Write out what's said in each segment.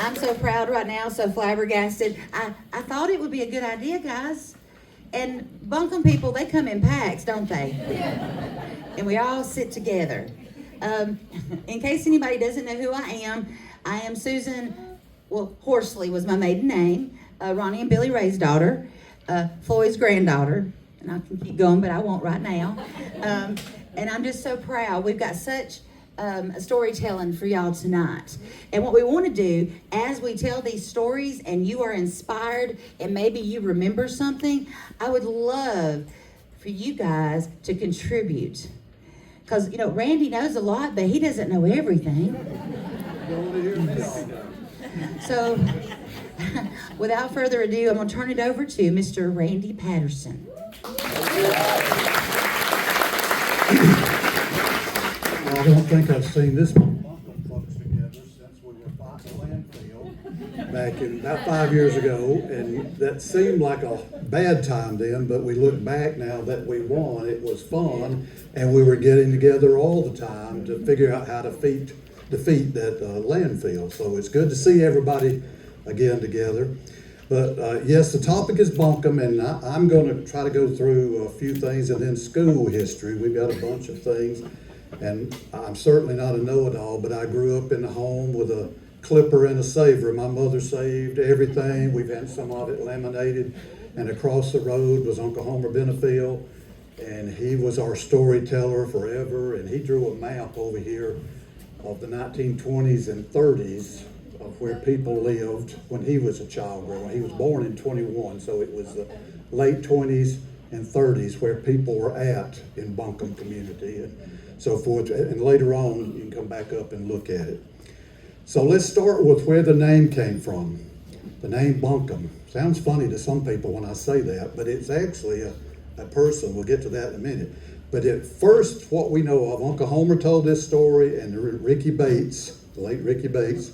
I'm so proud right now, so flabbergasted. I thought it would be a good idea, guys. And Buncombe people, they come in packs, don't they? And we all sit together. In case anybody doesn't know who I am Susan, well, Horsley was my maiden name, Ronnie and Billy Ray's daughter, Floyd's granddaughter, and I can keep going, but I won't right now. And I'm just so proud. We've got such a storytelling for y'all tonight. And what we want to do as we tell these stories and you are inspired and maybe you remember something, I would love for you guys to contribute. Because, you know, Randy knows a lot, but he doesn't know everything. So, without further ado, I'm going to turn it over to Mr. Randy Patterson. I don't think I've seen this many Buncombe folks together since we were fighting a landfill back in about 5 years ago, and that seemed like a bad time then, but we look back now that we won. It was fun, and we were getting together all the time to figure out how to defeat that landfill. So it's good to see everybody again together. But yes, the topic is Buncombe, and I'm going to try to go through a few things, and then school history. We've got a bunch of things. And I'm certainly not a know-it-all, but I grew up in a home with a clipper and a saver. My mother saved everything. We've had some of it laminated. And across the road was Uncle Homer Benefield, and he was our storyteller forever. And he drew a map over here of the 1920s and 30s of where people lived when he was a child growing. He was born in 21, so it was the late 20s and 30s where people were at in Buncombe community. And so forth, and later on you can come back up and look at it. So let's start with where the name came from. The name Buncombe. Sounds funny to some people when I say that, but it's actually a person. We'll get to that in a minute. But at first, what we know of, Uncle Homer told this story, and Ricky Bates, the late Ricky Bates,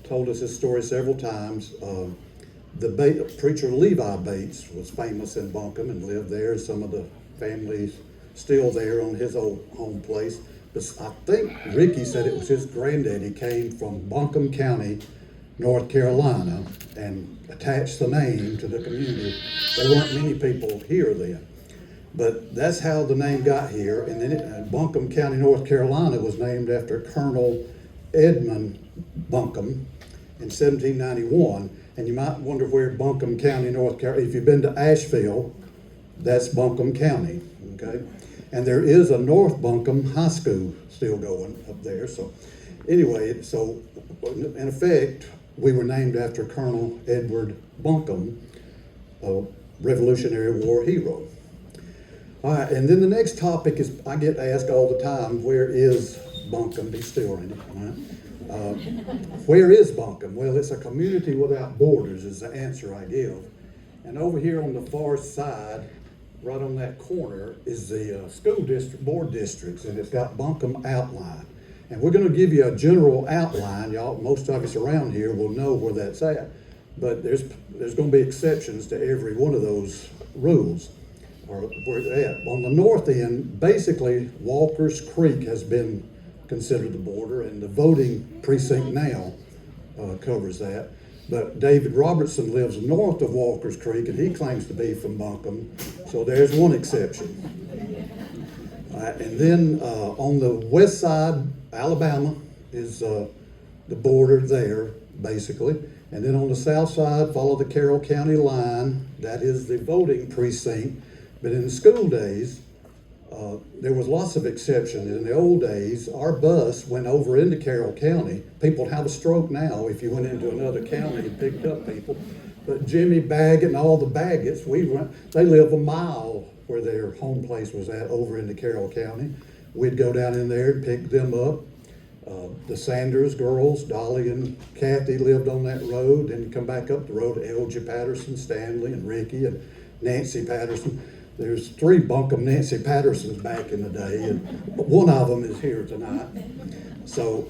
told us this story several times. The preacher Levi Bates was famous in Buncombe and lived there. Some of the families still there on his old home place. But I think Ricky said it was his granddaddy came from Buncombe County, North Carolina, and attached the name to the community. There weren't many people here then. But that's how the name got here. And then Buncombe County, North Carolina was named after Colonel Edmund Buncombe in 1791. And you might wonder where Buncombe County, North Carolina, if you've been to Asheville, that's Buncombe County, okay? And there is a North Buncombe High School still going up there. So anyway, so in effect, we were named after Colonel Edward Buncombe, a Revolutionary War hero. All right, and then the next topic is, I get asked all the time, where is Buncombe? Be still, Randy. All right. Where is Buncombe? Well, it's a community without borders is the answer I give. And over here on the far side, right on that corner, is the school district, board districts, and it's got Buncombe outline. And we're going to give you a general outline. Y'all, most of us around here will know where that's at. But there's going to be exceptions to every one of those rules, or where it's at. On the north end, basically, Walker's Creek has been considered the border, and the voting precinct now covers that. But David Robertson lives north of Walker's Creek, and he claims to be from Buncombe, so there's one exception. And then on the west side, Alabama is the border there, basically. And then on the south side, follow the Carroll County line. That is the voting precinct. But in the school days, there was lots of exceptions. In the old days, our bus went over into Carroll County. People have a stroke now if you went into another county and picked up people. But Jimmy Baggett and all the Baggetts, they live a mile where their home place was at over into Carroll County. We'd go down in there and pick them up. The Sanders girls, Dolly and Kathy, lived on that road. Then you come back up the road, Elgie Patterson, Stanley, and Ricky, and Nancy Patterson. There's 3 Buncombe Nancy Pattersons back in the day, and one of them is here tonight. So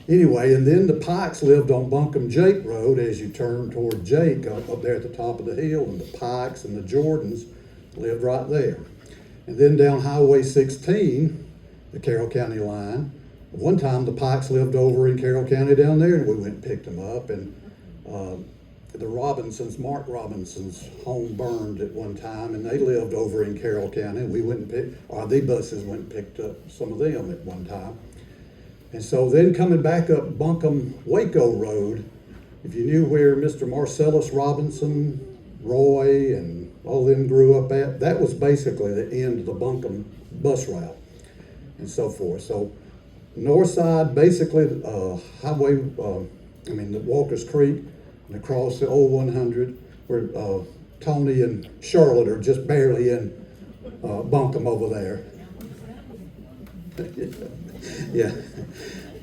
anyway, and then the Pikes lived on Buncombe Jake Road as you turn toward Jake up there at the top of the hill, and the Pikes and the Jordans lived right there. And then down Highway 16, the Carroll County line, One time the Pikes lived over in Carroll County down there, and we went and picked them up. And the Robinsons, Mark Robinson's home burned at one time, and they lived over in Carroll County. We went and the buses went and picked up some of them at one time. And so then coming back up Buncombe Waco Road, if you knew where Mr. Marcellus Robinson, Roy, and all them grew up at, that was basically the end of the Buncombe bus route and so forth. So north side, basically highway, the Walker's Creek, and across the old 100, where Tony and Charlotte are just barely in Buncombe over there. Yeah.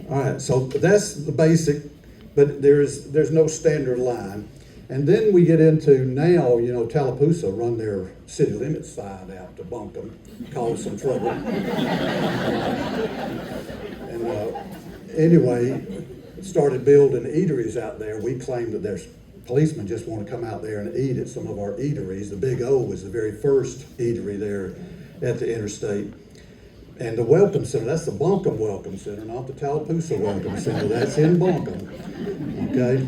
All right, so that's the basic, but there's no standard line. And then we get into now, Tallapoosa run their city limits sign out to Buncombe, cause some trouble. And anyway, started building eateries out there. We claim that there's policemen just want to come out there and eat at some of our eateries. The Big O was the very first eatery there at the interstate. And the Welcome Center, that's the Buncombe Welcome Center, not the Tallapoosa Welcome Center. That's in Buncombe, okay?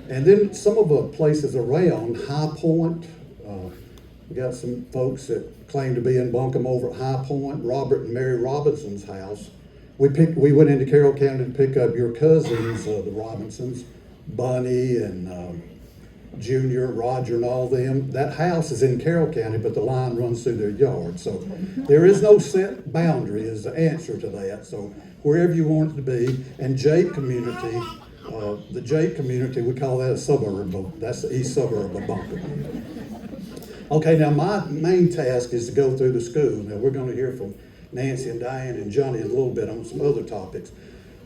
And then some of the places around, High Point, we got some folks that claim to be in Buncombe over at High Point, Robert and Mary Robinson's house. We went into Carroll County to pick up your cousins, the Robinsons, Bunny and Junior, Roger, and all them. That house is in Carroll County, but the line runs through their yard. So there is no set boundary is the answer to that. So wherever you want it to be. And Jake community, the Jake community, we call that a suburb. That's the east suburb of Buncombe. Okay, now my main task is to go through the school. Now we're going to hear from Nancy and Diane and Johnny in a little bit on some other topics.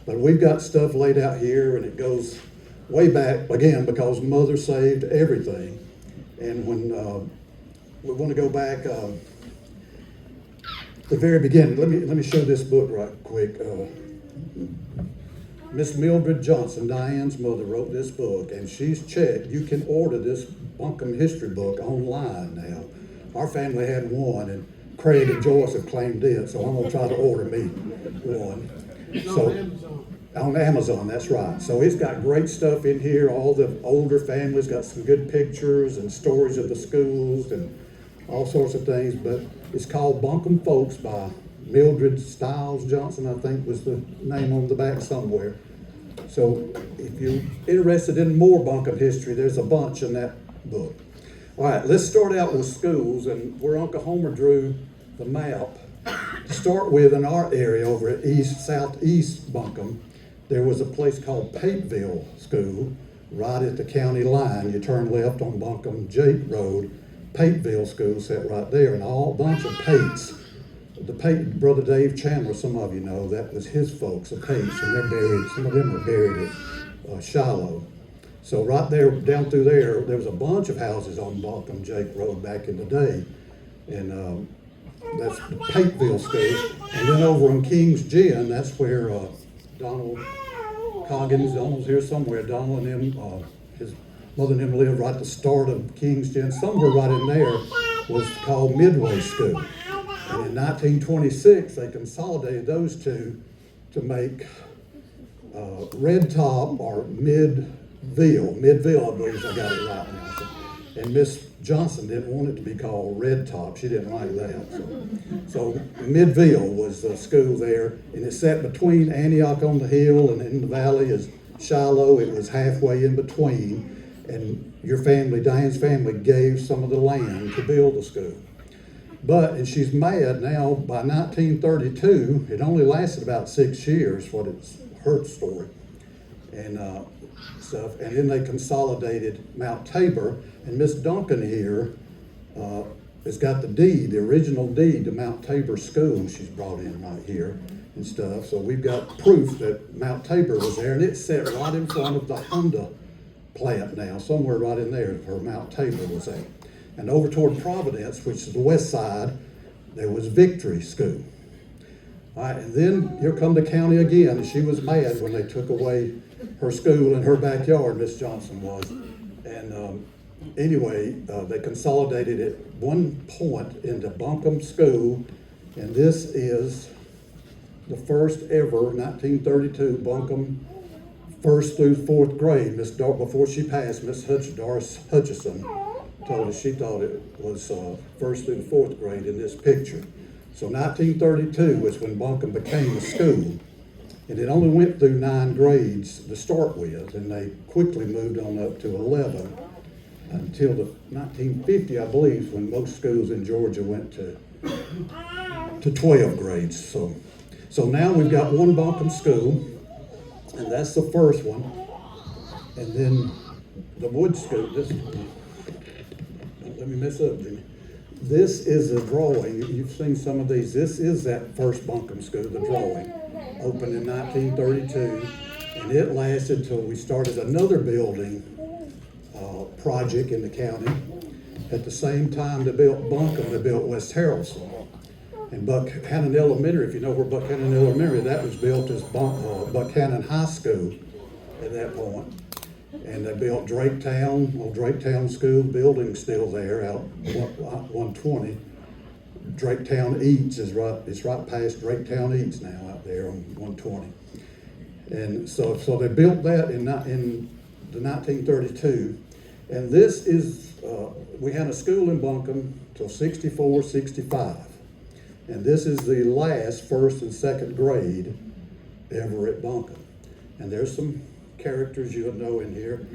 But we've got stuff laid out here, and it goes way back, again, because Mother saved everything. And when we want to go back the very beginning, let me show this book right quick. Miss Mildred Johnson, Diane's mother, wrote this book, and she's checked. You can order this Buncombe history book online now. Our family had one, and Craig and Joyce have claimed it, so I'm going to try to order me one. On Amazon, that's right. So it's got great stuff in here. All the older families got some good pictures and stories of the schools and all sorts of things. But it's called Buncombe Folks by Mildred Stiles Johnson, I think was the name on the back somewhere. So if you're interested in more Buncombe history, there's a bunch in that book. All right, let's start out with schools, and where Uncle Homer drew the map. To start with, in our area over at southeast Buncombe, there was a place called Pateville School right at the county line. You turn left on Buncombe Jake Road. Pateville School sat right there, and a bunch of Pates. The Pate, Brother Dave Chandler, some of you know, that was his folks, the Pates, and they're buried, some of them are buried at Shiloh. So right there, down through there was a bunch of houses on Buncombe Jake Road back in the day. And that's the Pateville School. And then over on King's Gin, that's where Donald Coggins, Donald's here somewhere, Donald and him, his mother and him lived right at the start of King's Gin. Somewhere right in there was called Midway School. And in 1926, they consolidated those two to make Red Top or Midville, I believe I got it right now. And Miss Johnson didn't want it to be called Red Top. She didn't like that. So Midville was the school there, and it sat between Antioch on the hill and in the valley is Shiloh. It was halfway in between, and your family, Diane's family, gave some of the land to build the school. But, and she's mad now, by 1932, it only lasted about 6 years, what it's her story, and stuff. And then they consolidated Mount Tabor, and Miss Duncan here has got the deed, the original deed to Mount Tabor School she's brought in right here and stuff. So we've got proof that Mount Tabor was there, and it's set right in front of the Honda plant now, somewhere right in there where Mount Tabor was at. And over toward Providence, which is the west side, there was Victory School. All right, and then here come the county again, and she was mad when they took away her school in her backyard, Miss Johnson was. And anyway, they consolidated at one point into Buncombe School, and this is the first ever 1932 Buncombe first through fourth grade. Before she passed, Miss Doris Hutchison told us she thought it was first through the fourth grade in this picture. So 1932 is when Buncombe became a school. And it only went through 9 grades to start with, and they quickly moved on up to 11 until the 1950, I believe, when most schools in Georgia went to 12 grades. So now we've got one Buncombe school, and that's the first one. And then the Wood School, let me mess up, Jimmy. This is a drawing. You've seen some of these. This is that first Buncombe school, the drawing. Opened in 1932, and it lasted till we started another building project in the county. At the same time they built Buncombe, they built West Harrelson. And Buckhannon Elementary, if you know where Buckhannon Elementary, that was built as Buckhannon High School at that point. And they built Draketown School building still there out 120. Draketown Eats it's right past Draketown Eats now out there on 120. And so they built that in the 1932. And this is, we had a school in Buncombe till 64, 65. And this is the last first and second grade ever at Buncombe. And there's some characters you would know in here.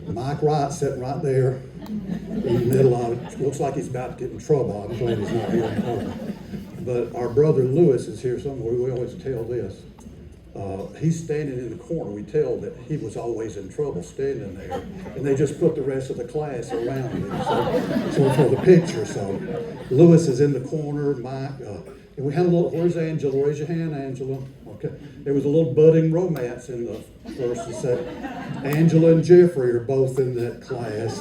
Mike Wright sitting right there in the middle of it. Looks like he's about to get in trouble. I'm glad he's not here. But our brother Lewis is here somewhere. We always tell this. He's standing in the corner. We tell that he was always in trouble standing there. And they just put the rest of the class around him. So for the picture. So Lewis is in the corner. Mike, and we had a little, where's Angela? Raise your hand, Angela. Okay. There was a little budding romance in the first and second. Angela and Jeffrey are both in that class.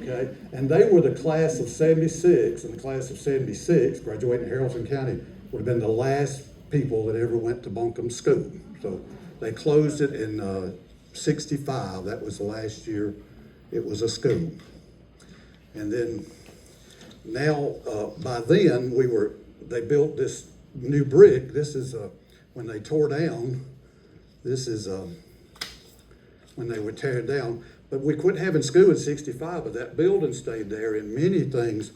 Okay. And they were the class of 76, and the class of 76, graduating in Haralson County, would have been the last people that ever went to Buncombe School. So they closed it in 65. That was the last year it was a school. And then now, by then, they built this new brick. This is when they tore down. This is when they were tearing down. But we quit having school in 65, but that building stayed there, and many things.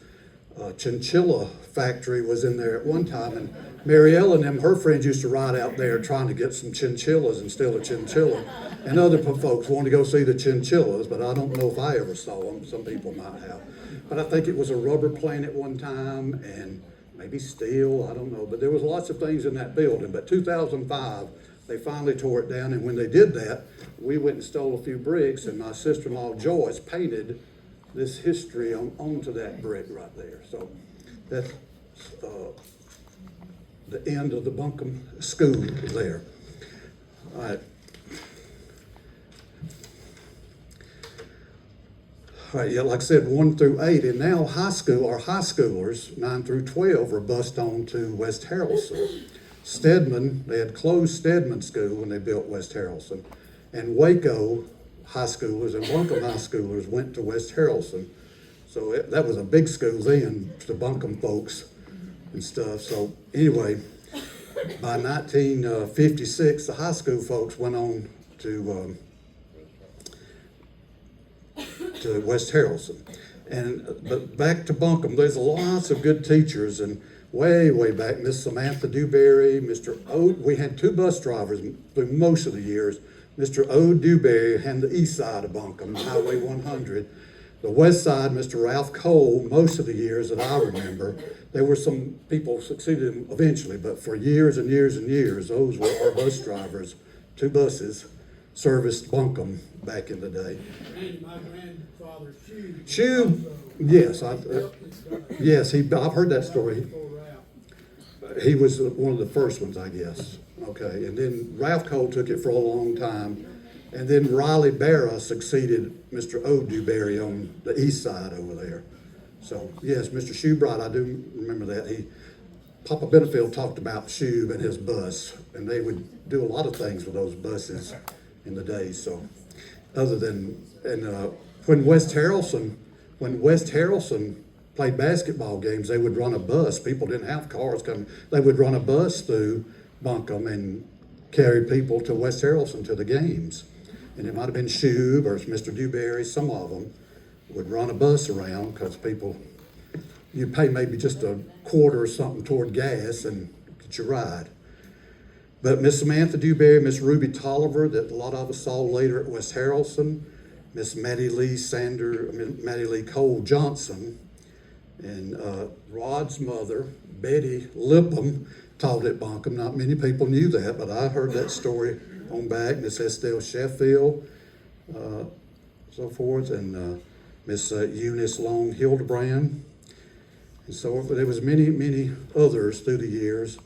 Chinchilla factory was in there at one time, and Mary Ellen and her friends used to ride out there trying to get some chinchillas and steal a chinchilla. And other folks wanted to go see the chinchillas, but I don't know if I ever saw them. Some people might have. But I think it was a rubber plant at one time, and maybe steel, I don't know. But there was lots of things in that building. But 2005, they finally tore it down, and when they did that, we went and stole a few bricks, and my sister-in-law Joyce painted this history onto that brick right there. So that's the end of the Buncombe School there. All right. All right, yeah, like I said, 1 through 8, and now our high schoolers, 9 through 12, are bused on to West Harrelson. Stedman, they had closed Stedman School when they built West Harrelson, and Waco high schoolers and Buncombe high schoolers went to West Harrelson. So that was a big school then to Buncombe folks and stuff. So anyway, by 1956, the high school folks went on to West Harrelson. But back to Buncombe, there's lots of good teachers, and way back, Miss Samantha Dewberry, Mr. Ode, we had 2 bus drivers through most of the years. Mr. Ode Dewberry had the east side of Buncombe, Highway 100. The west side, Mr. Ralph Cole, most of the years that I remember. There were some people succeeded him eventually, but for years and years and years, those were our bus drivers. 2 buses serviced Buncombe back in the day. And my grandfather, Shue, yes, I've heard that story. He was one of the first ones, I guess. Okay, and then Ralph Cole took it for a long time, and then Riley Barra succeeded Mr. Ode Dewberry on the east side over there. So yes, Mr. Shoebright, I do remember that. Papa Benefield talked about Shube and his bus, and they would do a lot of things with those buses in the day. So when West Harrelson played basketball games, they would run a bus. People didn't have cars coming. They would run a bus through Buncombe and carry people to West Harrelson to the games. And it might have been Shube or Mr. Dewberry, some of them would run a bus around because people, you'd pay maybe just a quarter or something toward gas and get your ride. But Miss Samantha Dewberry, Miss Ruby Tolliver, that a lot of us saw later at West Harrelson, Miss Mattie Lee Cole Johnson, and Rod's mother, Betty Lipham, taught at Buncombe. Not many people knew that, but I heard that story on back. Miss Estelle Sheffield, so forth, and Miss Eunice Long Hildebrand, and so forth. But there was many others through the years.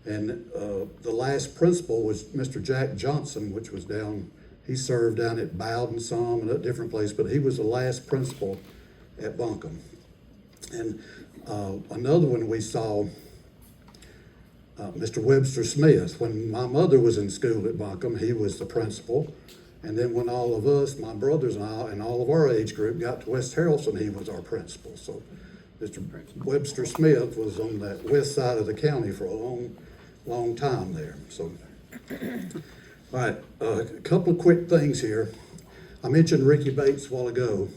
And the last principal was Mr. Jack Johnson, which was he served down at Bowden some and a different place, but he was the last principal at Buncombe. And another one we saw, Mr. Webster Smith. When my mother was in school at Buncombe, he was the principal. And then when all of us, my brothers and I, and all of our age group got to West Harrelson, he was our principal. So Mr. Webster Smith was on that west side of the county for a long time there. So, all right, a couple of quick things here. I mentioned Ricky Bates a while ago.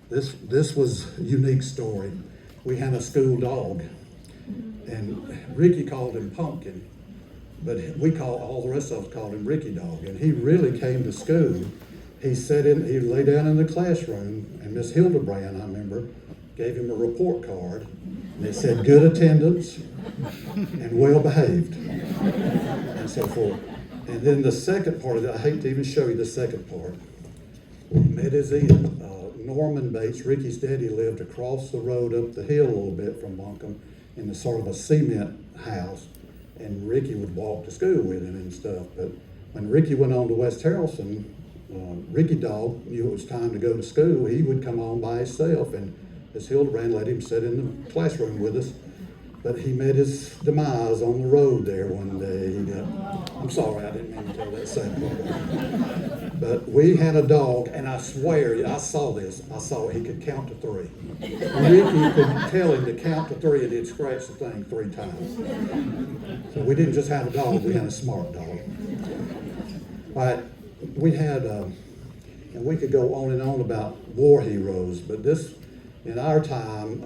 This was a unique story. We had a school dog, and Ricky called him Pumpkin, but all the rest of us called him Ricky Dog. And he really came to school. He lay down in the classroom, and Miss Hildebrand, I remember, gave him a report card, and it said good attendance and well behaved, and so forth. And then the second part of it, I hate to even show you the second part. We met his end. Norman Bates, Ricky's daddy, lived across the road up the hill a little bit from Buncombe in a sort of a cement house, and Ricky would walk to school with him and stuff. But when Ricky went on to West Harrelson, Ricky Dog knew it was time to go to school. He would come on by himself, and Miss Hildebrand let him sit in the classroom with us. But he met his demise on the road there one day. I'm sorry, I didn't mean to tell that sad part. But we had a dog, and I swear, I saw this. He could count to 3. Ricky could tell him to count to 3, and he'd scratch the thing 3 times. So we didn't just have a dog, we had a smart dog. All right, we had, and we could go on and on about war heroes, but this, in our time,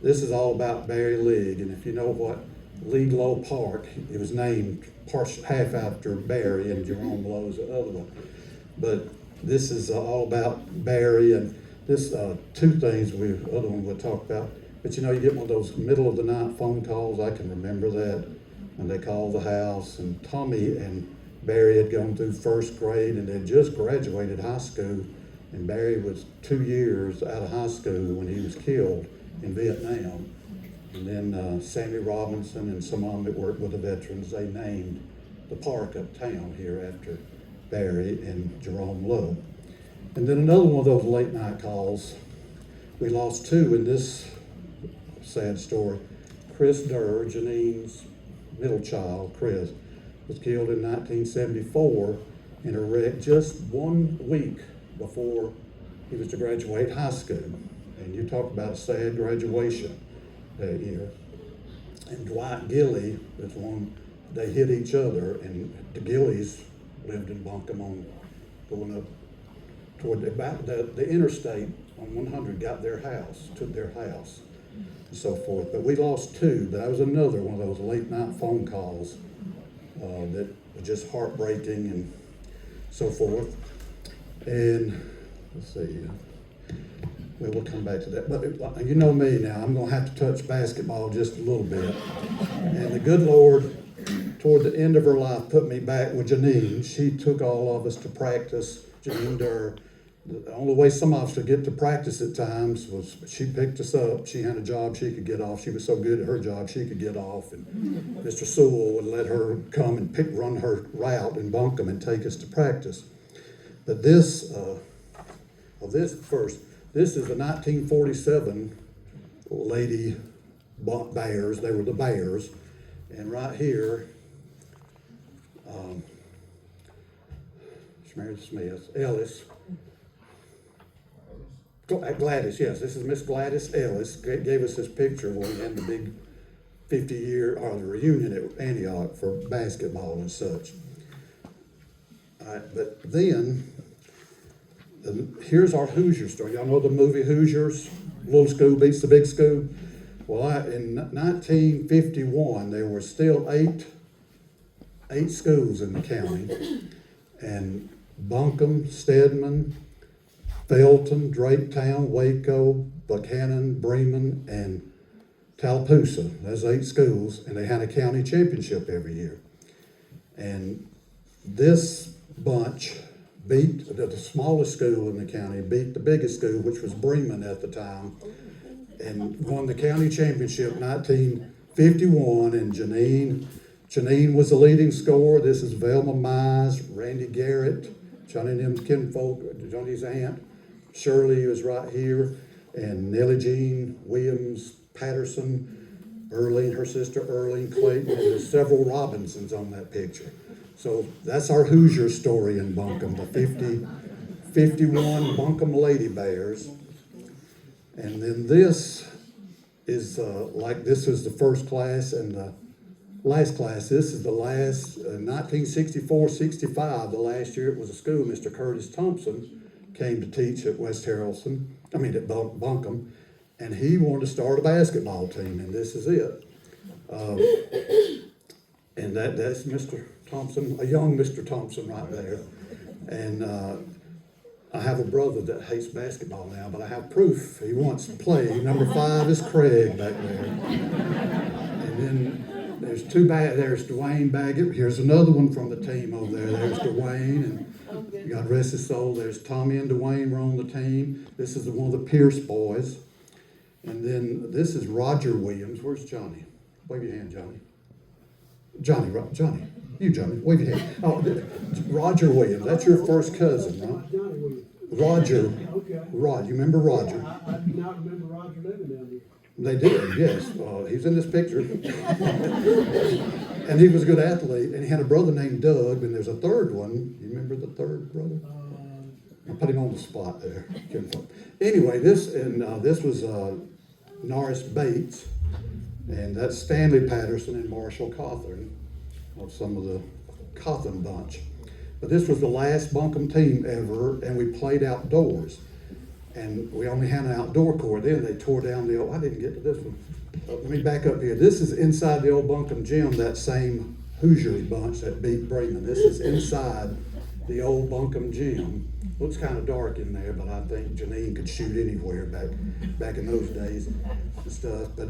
this is all about Barry League. And if you know what League Low Park, it was named half after Barry, and Jerome Lowe's the other one. But this is all about Barry, and this two things other one we'll talk about. But you get one of those middle of the night phone calls. I can remember that when they called the house, and Tommy and Barry had gone through first grade, and they'd just graduated high school, and Barry was 2 years out of high school when he was killed in Vietnam. And then Sammy Robinson and some of them that worked with the veterans, they named the park uptown here after Barry and Jerome Lowe. And then another one of those late night calls, we lost 2 in this sad story. Chris Durr, Janine's middle child, Chris, was killed in 1974 in a wreck just 1 week before he was to graduate high school. And you talk about a sad graduation that year. And Dwight Gilley is one, they hit each other, and the Gilleys lived in Buncombe going up toward the interstate on 100, took their house, and so forth. But we lost 2, but that was another one of those late night phone calls that was just heartbreaking and so forth. And let's see. We'll come back to that. But you know me now, I'm going to have to touch basketball just a little bit. And the good Lord, toward the end of her life, put me back with Janine. She took all of us to practice, Janine Durr. The only way some of us could get to practice at times was she picked us up. She had a job she could get off. She was so good at her job she could get off. And Mr. Sewell would let her come and run her route in Buncombe and take us to practice. But this is the 1947 Lady Bears. They were the Bears. And right here, Smith, Ellis, Gladys, yes, this is Miss Gladys Ellis, gave us this picture when we had the big 50-year, or the reunion at Antioch for basketball and such. All right, but then, here's our Hoosier story. Y'all know the movie Hoosiers? Little school beats the big school. Well, in 1951, there were still eight schools in the county, and Buncombe, Stedman, Felton, Draketown, Waco, Buchanan, Bremen, and Tallapoosa. Those 8 schools, and they had a county championship every year. And this bunch beat the smallest school in the county, beat the biggest school, which was Bremen at the time, and won the county championship 1951. And Janine was the leading scorer. This is Velma Mize, Randy Garrett, Johnny and them's kinfolk, Johnny's aunt. Shirley was right here, and Nellie Jean Williams Patterson, Earlene, her sister Earlene Clayton, and there's several Robinsons on that picture. So that's our Hoosier story in Buncombe, the 51 Buncombe Lady Bears. And then this is this was the first class and the last class. This is the last, 1964-65, the last year it was a school. Mr. Curtis Thompson came to teach at at Buncombe, and he wanted to start a basketball team, and this is it. And that's Mr. Thompson, a young Mr. Thompson right there. And I have a brother that hates basketball now, but I have proof he wants to play. Number 5 is Craig back there. And then there's Dwayne Baggett. Here's another one from the team over there. There's Dwayne, and God rest his soul. There's Tommy and Dwayne were on the team. This is one of the Pierce boys. And then this is Roger Williams. Where's Johnny? Wave your hand, Johnny. Johnny, wave your hand. Oh, Roger Williams, that's your first cousin, right? Johnny Williams. Roger. Okay. Rod, you remember Roger? I do not remember Roger living down here. They did, yes. He's in this picture. And he was a good athlete, and he had a brother named Doug, and there's a third one. You remember the third brother? I put him on the spot there. Anyway, this was Norris Bates, and that's Stanley Patterson and Marshall Cawthorn, or some of the Cawthorn bunch. But this was the last Buncombe team ever, and we played outdoors. And we only had an outdoor court then. They tore down the old, I didn't get to this one. Let me back up here. This is inside the old Buncombe gym, that same Hoosiers bunch that beat Bremen. This is inside the old Buncombe gym. Looks kind of dark in there, but I think Janine could shoot anywhere back in those days and stuff. But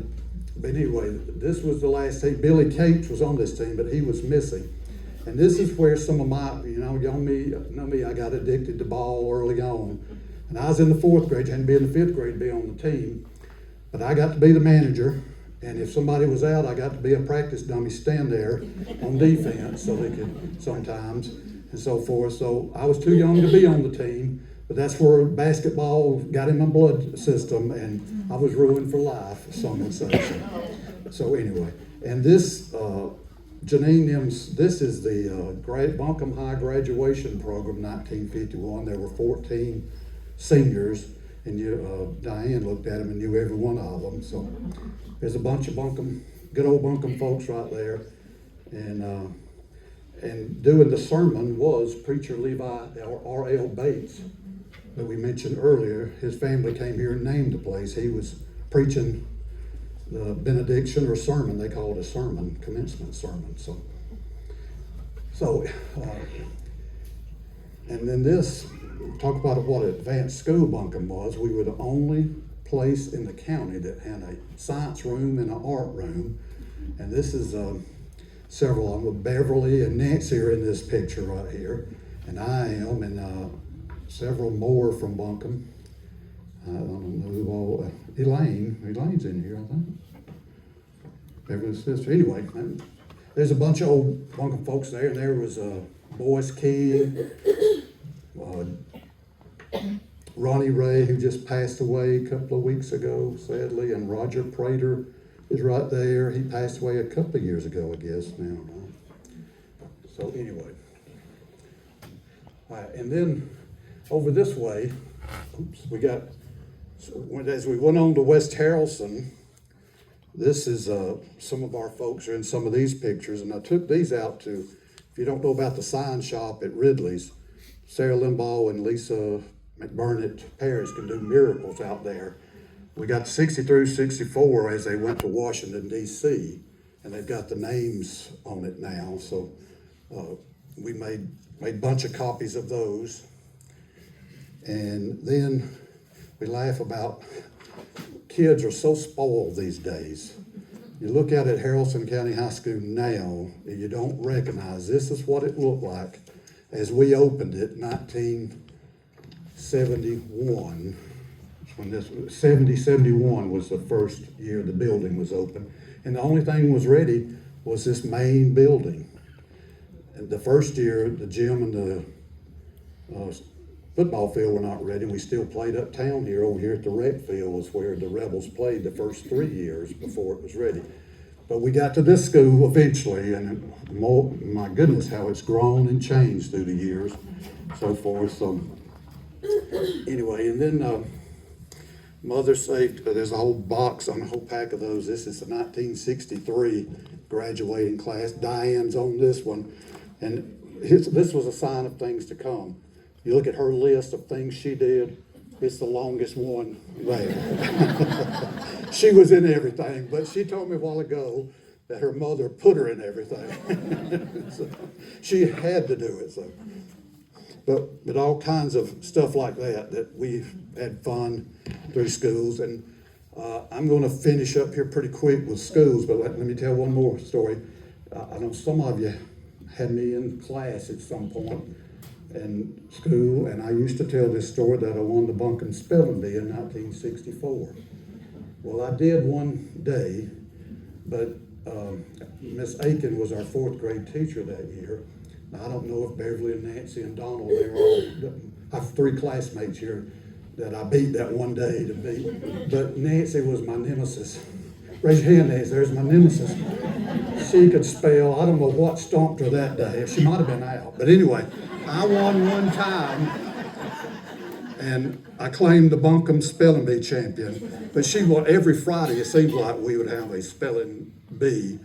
anyway, this was the last team. Billy Cates was on this team, but he was missing. And this is where some of my, y'all know me, I got addicted to ball early on. And I was in the 4th grade, hadn't been in the 5th grade to be on the team. But I got to be the manager, and if somebody was out, I got to be a practice dummy, stand there on defense so they could sometimes, and so forth. So I was too young to be on the team, but that's where basketball got in my blood system, and I was ruined for life, some would say. So anyway, and this, Janine Nims, this is the Buncombe High graduation program, 1951. There were 14 seniors, and Diane looked at them and knew every one of them. So there's a bunch of good old Buncombe folks right there. And doing the sermon was preacher Levi R.L. Bates that we mentioned earlier. His family came here and named the place. He was preaching the benediction or sermon. They call it a sermon, commencement sermon. And then this, talk about what advanced school Buncombe was. We were the only place in the county that had a science room and an art room. And this is several of them. Beverly and Nancy are in this picture right here. And I am, and several more from Buncombe. I don't know who all, Elaine's in here, I think. Beverly's sister. Anyway, there's a bunch of old Buncombe folks there, and there was Boyce King, Ronnie Ray, who just passed away a couple of weeks ago, sadly, and Roger Prater is right there. He passed away a couple of years ago, I guess, now. So anyway. All right, and then over this way, we got As we went on to West Harrelson, this is some of our folks are in some of these pictures, and I took these out to, if you don't know about the sign shop at Ridley's, Sarah Limbaugh and Lisa McBurnett Paris can do miracles out there. We got 60 through 64 as they went to Washington, D.C., and they've got the names on it now, so we made a bunch of copies of those. And then we laugh about kids are so spoiled these days. You look at it, Haralson County High School now, and you don't recognize this is what it looked like as we opened it, 1971. When this 71 was the first year the building was open, and the only thing was ready was this main building. And the first year, the gym and the football field were not ready, and we still played uptown here. Over here at the rec field was where the Rebels played the first 3 years before it was ready. But we got to this school eventually, and my goodness, how it's grown and changed through the years, so forth. So anyway, and then Mother Saved, there's a whole box on a whole pack of those. This is the 1963 graduating class. Diane's on this one, and this was a sign of things to come. You look at her list of things she did, it's the longest one there. She was in everything, but she told me a while ago that her mother put her in everything. So she had to do it. So, but all kinds of stuff like that we've had fun through schools. And I'm going to finish up here pretty quick with schools, but let me tell one more story. I know some of you had me in class at some point in school, and I used to tell this story that I won the Buncombe Spelling Bee in 1964. Well, I did one day, but Miss Aiken was our fourth grade teacher that year. Now, I don't know if Beverly and Nancy and Donald, they were all, I have 3 classmates here that I beat that one day to beat, but Nancy was my nemesis. Raise your hand, Nancy, there's my nemesis. She could spell, I don't know what stomped her that day. She might have been out, but anyway, I won one time, and I claimed the Buncombe Spelling Bee champion. But she won every Friday. It seemed like we would have a spelling bee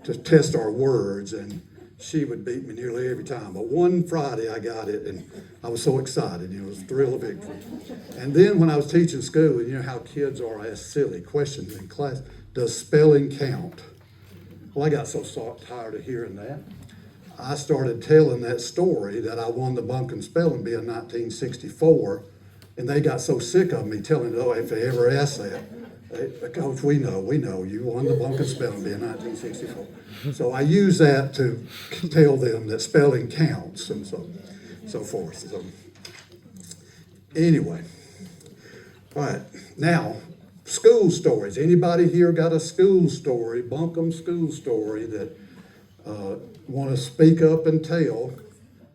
to test our words, and she would beat me nearly every time. But one Friday I got it, and I was so excited. It was a thrill of victory. And then when I was teaching school, and you know how kids are asked silly questions in class, does spelling count? Well, I got so tired of hearing that. I started telling that story that I won the Buncombe Spelling Bee in 1964, and they got so sick of me telling it, oh, if they ever ask that, Coach, we know, you won the Buncombe Spelling Bee in 1964. So I use that to tell them that spelling counts and so forth. So anyway, all right, now school stories. Anybody here got a school story, Buncombe school story that want to speak up and tell?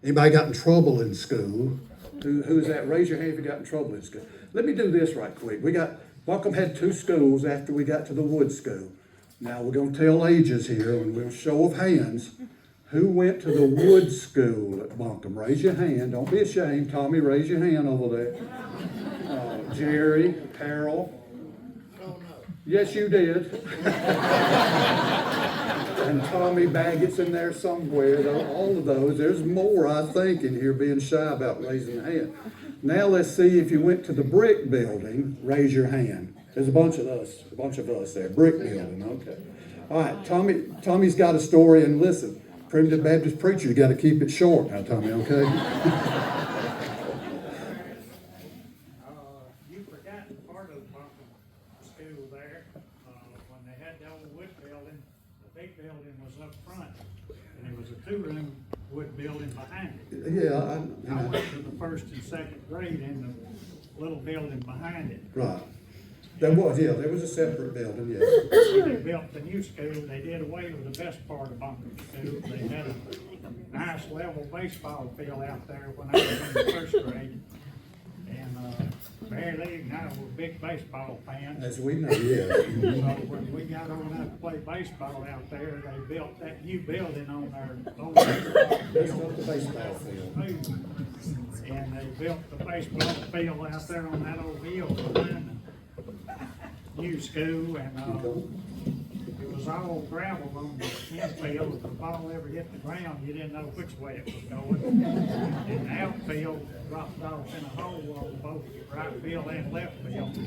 Anybody got in trouble in school? Who's that? Raise your hand if you got in trouble in school. Let me do this right quick. Buncombe had 2 schools after we got to the Wood School. Now we're going to tell ages here, and we'll show of hands. Who went to the Wood School at Buncombe? Raise your hand. Don't be ashamed. Tommy, raise your hand over there. Jerry, Carol. Yes, you did. And Tommy Baggett's in there somewhere. All of those. There's more, I think, in here being shy about raising a hand. Now let's see if you went to the brick building. Raise your hand. There's a bunch of us there. Brick building, okay. All right, Tommy's got a story, and listen, primitive Baptist preacher, you got to keep it short now, Tommy, okay? You forgot part of Buncombe School there. When they had the old wood building, the big building was up front, and there was a 2-room wood building behind it. Yeah, I went to the 1st and 2nd grade in the little building behind it. right. There was a separate building, yeah. When they built the new school, they did away with the best part of Buncombe School. They had a nice level baseball field out there when I was in the 1st grade. And Barry Lee and I were big baseball fans. As we know, yeah. So when we got old enough to play baseball out there, they built that new building on their old baseball That's field. not the baseball field. And they built the baseball field out there on that old hill behind them. new school, and it was all gravel on the infield. If the ball ever hit the ground, you didn't know which way it was going. And the outfield dropped off in a hole on both right field and left field.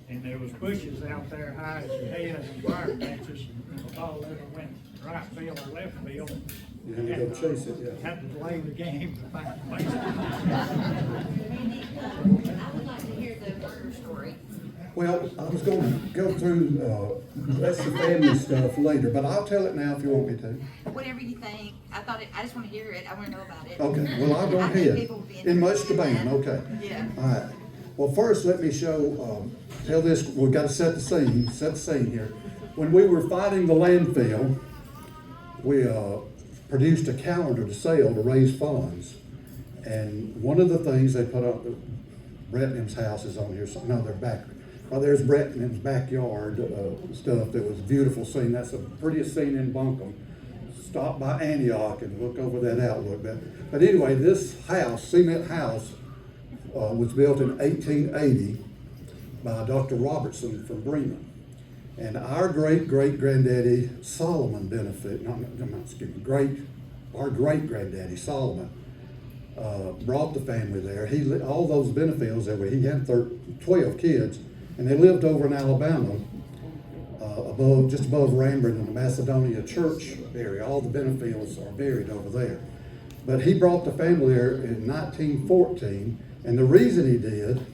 And there was bushes out there high as your head and briar patches. And if the ball ever went right field or left field, You had to go chase it, yeah. had to delay the game to find the base. I would like to hear the murder story. Well, I was going to go through, that's the family stuff later, but I'll tell it now if you want me to. Whatever you think. I just want to hear it. I want to know about it. Okay, well, I'll go I think ahead. people would be In much interested demand, in that. okay. Yeah. All right. Well, first, let me show, tell this, we've got to set the scene here. When we were fighting the landfill, we produced a calendar to sell to raise funds. And one of the things they put up, Brett and him's house is on here, so, no, they're back. Well, there's Brett and him's backyard stuff. That was a beautiful scene. That's the prettiest scene in Buncombe. Stop by Antioch and look over that outlook. But anyway, this house, cement house, was built in 1880 by Dr. Robertson from Bremen. And our great-great-granddaddy Solomon our great-granddaddy Solomon brought the family there. All those benefits he had 12 kids, and they lived over in Alabama, just above Rambert in the Macedonia church area. All the benefits are buried over there. But he brought the family there in 1914, and the reason he did,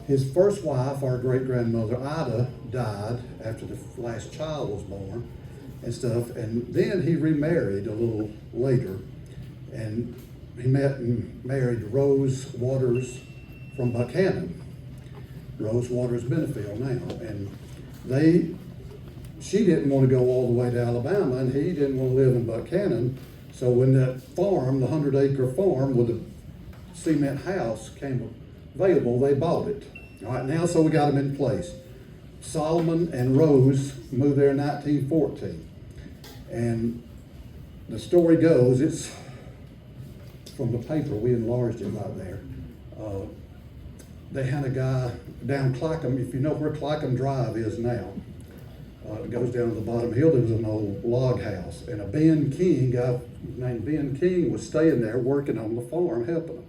his first wife, our great-grandmother Ida, died after the last child was born and stuff, and then he remarried a little later, and he met and married Rose Waters from Buchanan. Rose Waters Benefield now, and she didn't want to go all the way to Alabama, and he didn't want to live in Buchanan. So when that farm, the 100-acre farm with the cement house came available, they bought it. All right, now so we got them in place. Solomon and Rose moved there in 1914, and the story goes, it's from the paper, we enlarged it right there. They had a guy down Clackham, if you know where Clackham Drive is now. It goes down to the bottom hill. There was an old log house, and a Ben King, guy named Ben King, was staying there working on the farm, helping them.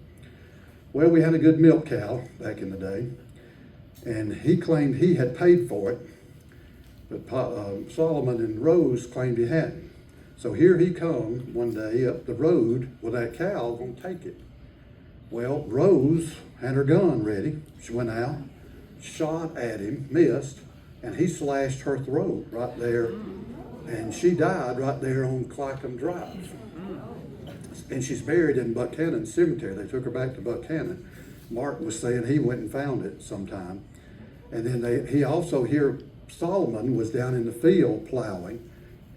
Well, we had a good milk cow back in the day, and he claimed he had paid for it, but Solomon and Rose claimed he hadn't. So here he come one day up the road with that cow, gonna take it. Well, Rose had her gun ready. She went out, shot at him, missed, and he slashed her throat right there, and she died right there on Clackham Drive. And she's buried in Buchanan Cemetery. They took her back to Buchanan. Mark was saying he went and found it sometime. And then he also here, Solomon was down in the field plowing.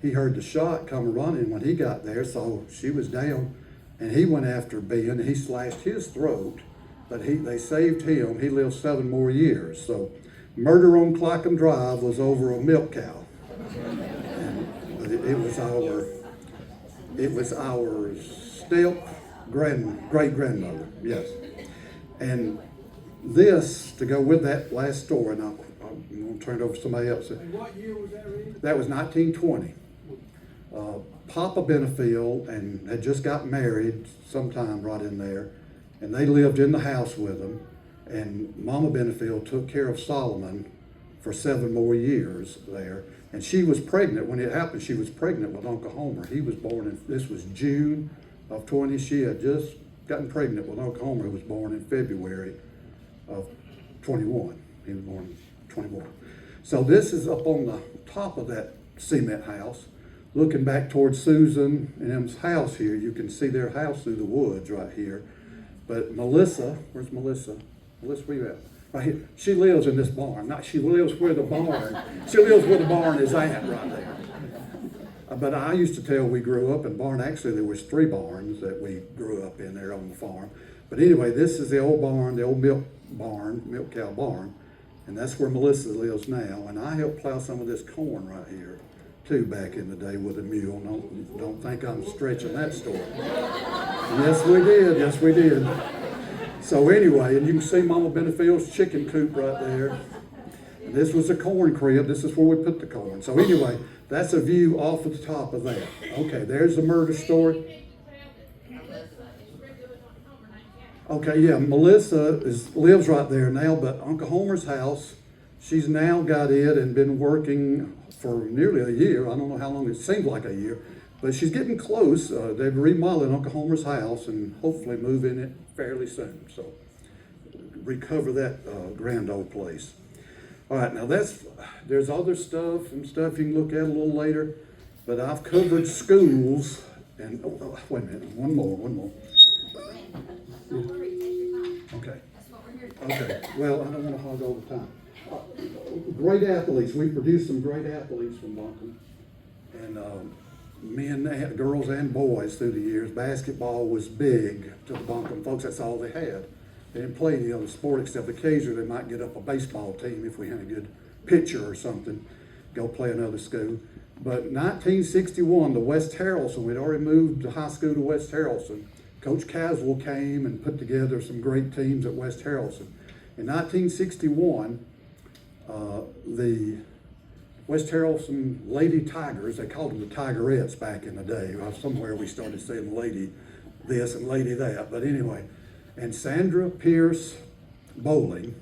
He heard the shot come running when he got there, so she was down, and he went after Ben, and he slashed his throat, but they saved him. He lived 7 more years. So murder on Clackham Drive was over a milk cow. And it was our great-grandmother, yes. And this, to go with that last story, and I'm going to turn it over to somebody else. And what year was that, Reed? That was 1920. Papa Benefield and had just got married sometime right in there, and they lived in the house with them, and Mama Benefield took care of Solomon for 7 more years there, and she was pregnant. When it happened, she was pregnant with Uncle Homer. He was born this was June of 20. She had just gotten pregnant with Uncle Homer, who was born in February of 21. He was born in 21. So this is up on the top of that cement house. Looking back towards Susan and Em's house here, you can see their house through the woods right here. But Melissa, where's Melissa? Melissa, where you at? Right here. She lives in this barn. She lives where the barn is at right there. But I used to tell we grew up in barn. Actually, there was 3 barns that we grew up in there on the farm. But anyway, this is the old barn, the old milk cow barn. And that's where Melissa lives now. And I helped plow some of this corn right here too back in the day with a mule. Don't think I'm stretching that story. Yes, we did. So anyway, and you can see Mama Benefield's chicken coop right there. And this was a corn crib. This is where we put the corn. So anyway, that's a view off of the top of that. Okay, there's the murder story. Okay, yeah, Melissa lives right there now, but Uncle Homer's house, she's now got it and been working for nearly a year. I don't know how long, it seems like a year, but she's getting close. They've remodeled Uncle Homer's house and hopefully move in it fairly soon. So recover that grand old place. All right, now there's other stuff and stuff you can look at a little later, but I've covered schools and, wait a minute, one more. Okay. Okay, well, I don't want to hog all the time. Great athletes, we produced some great athletes from Buncombe. And men, girls and boys through the years. Basketball was big to the Buncombe folks, that's all they had. They didn't play any other sport except occasionally they might get up a baseball team if we had a good pitcher or something, go play another school. But 1961, the West Harrelson, we'd already moved the high school to West Harrelson. Coach Caswell came and put together some great teams at West Harrelson. In 1961, the West Harrelson Lady Tigers, they called them the Tigerettes back in the day. Somewhere we started saying lady this and lady that, but anyway. And Sandra Pierce Bowling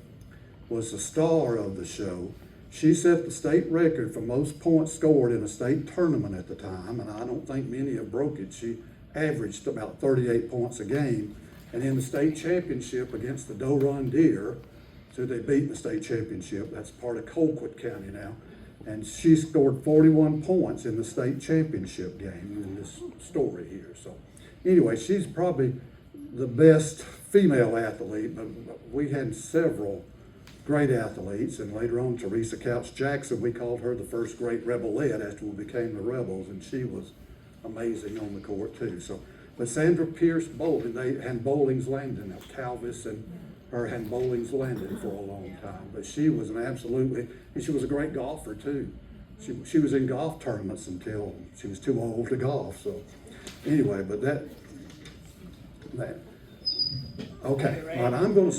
was the star of the show. She set the state record for most points scored in a state tournament at the time, and I don't think many have broke it. She averaged about 38 points a game. And in the state championship against the Doe Run Deer, so they beat in the state championship, that's part of Colquitt County now, and she scored 41 points in the state championship game in this story here. So anyway, she's probably the best female athlete, but we had several great athletes, and later on Teresa Couch Jackson, we called her the first great Rebelette after we became the Rebels, and she was amazing on the court too. So, but Sandra Pierce Bowling, they had Bowling's Landing, Calvis and her had Bowling's Landing for a long time. But she was and she was a great golfer too. She was in golf tournaments until she was too old to golf. So anyway, but that. Okay, all right, I'm going to,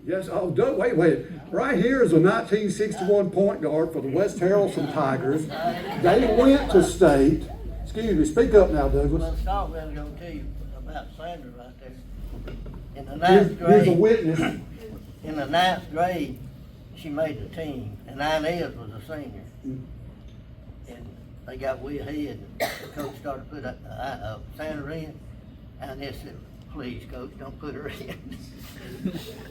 yes, oh, wait. Right here is a 1961 point guard for the West Harrelson Tigers. They went to state. Excuse me, speak up now, Douglas. Well, Scott was going to tell you about Sandra right there. In the ninth grade. Here's a witness. In the ninth grade, she made the team, and Inez was a senior. And they got way ahead, and the coach started to put Sandra in, and Inez said, "Please, coach, don't put her in."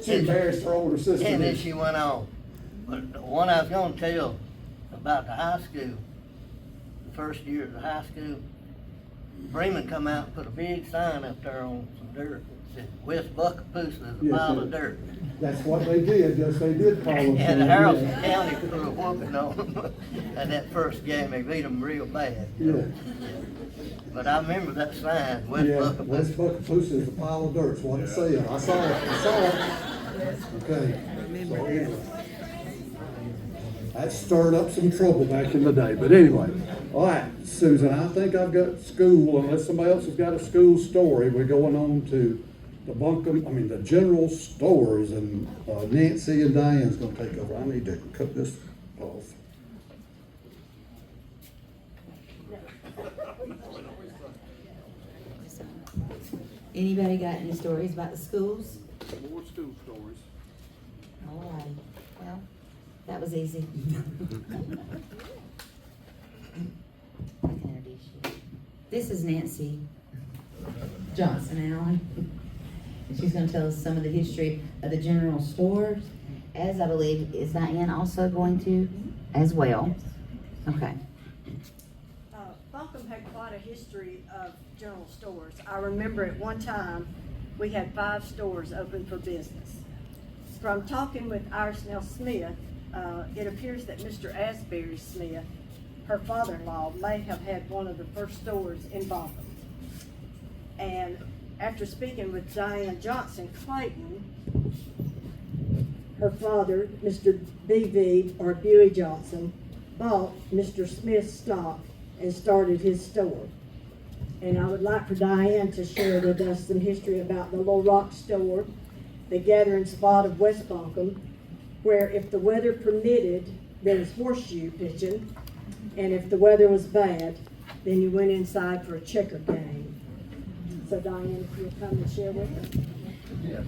She embarrassed her older sister. And then she went on. But the one I was going to tell about the high school, the first year of the high school, Bremen come out and put a big sign up there on some dirt. It said, "West Buckapoose is a pile of dirt." That's what they did. Yes, they did call them. And Harrelson County put a whooping on them. And that first game, they beat them real bad. Yeah. But I remember that sign, West Yeah, Buckapoose. West Buckapoose is a pile of dirt, is what it said. I saw it. Okay. So anyway, that stirred up some trouble back in the day, but anyway. All right, Susan, I think I've got school, unless somebody else has got a school story, we're going on to the general stores, and Nancy and Diane's gonna take over. I need to cut this off. Anybody got any stories about the schools? More school stories. All right, well, that was easy. I can introduce you. This is Nancy Johnson Allen. And she's gonna tell us some of the history of the general stores, as I believe, is Diane also going to as well? Okay. Buncombe had quite a history of general stores. I remember at one time, we had 5 stores open for business. From talking with Irisnell Smith, it appears that Mr. Asbury Smith, her father-in-law, may have had one of the first stores in Buncombe. And after speaking with Diane Johnson Clayton, her father, Mr. B.V. or Buey Johnson, bought Mr. Smith's stock and started his store. And I would like for Diane to share with us some history about the Little Rock store the gathering spot of West Buncombe, where if the weather permitted, there was horseshoe pitching, and if the weather was bad, then you went inside for a checker game. So Diane, if you'll come and share with us. Yes.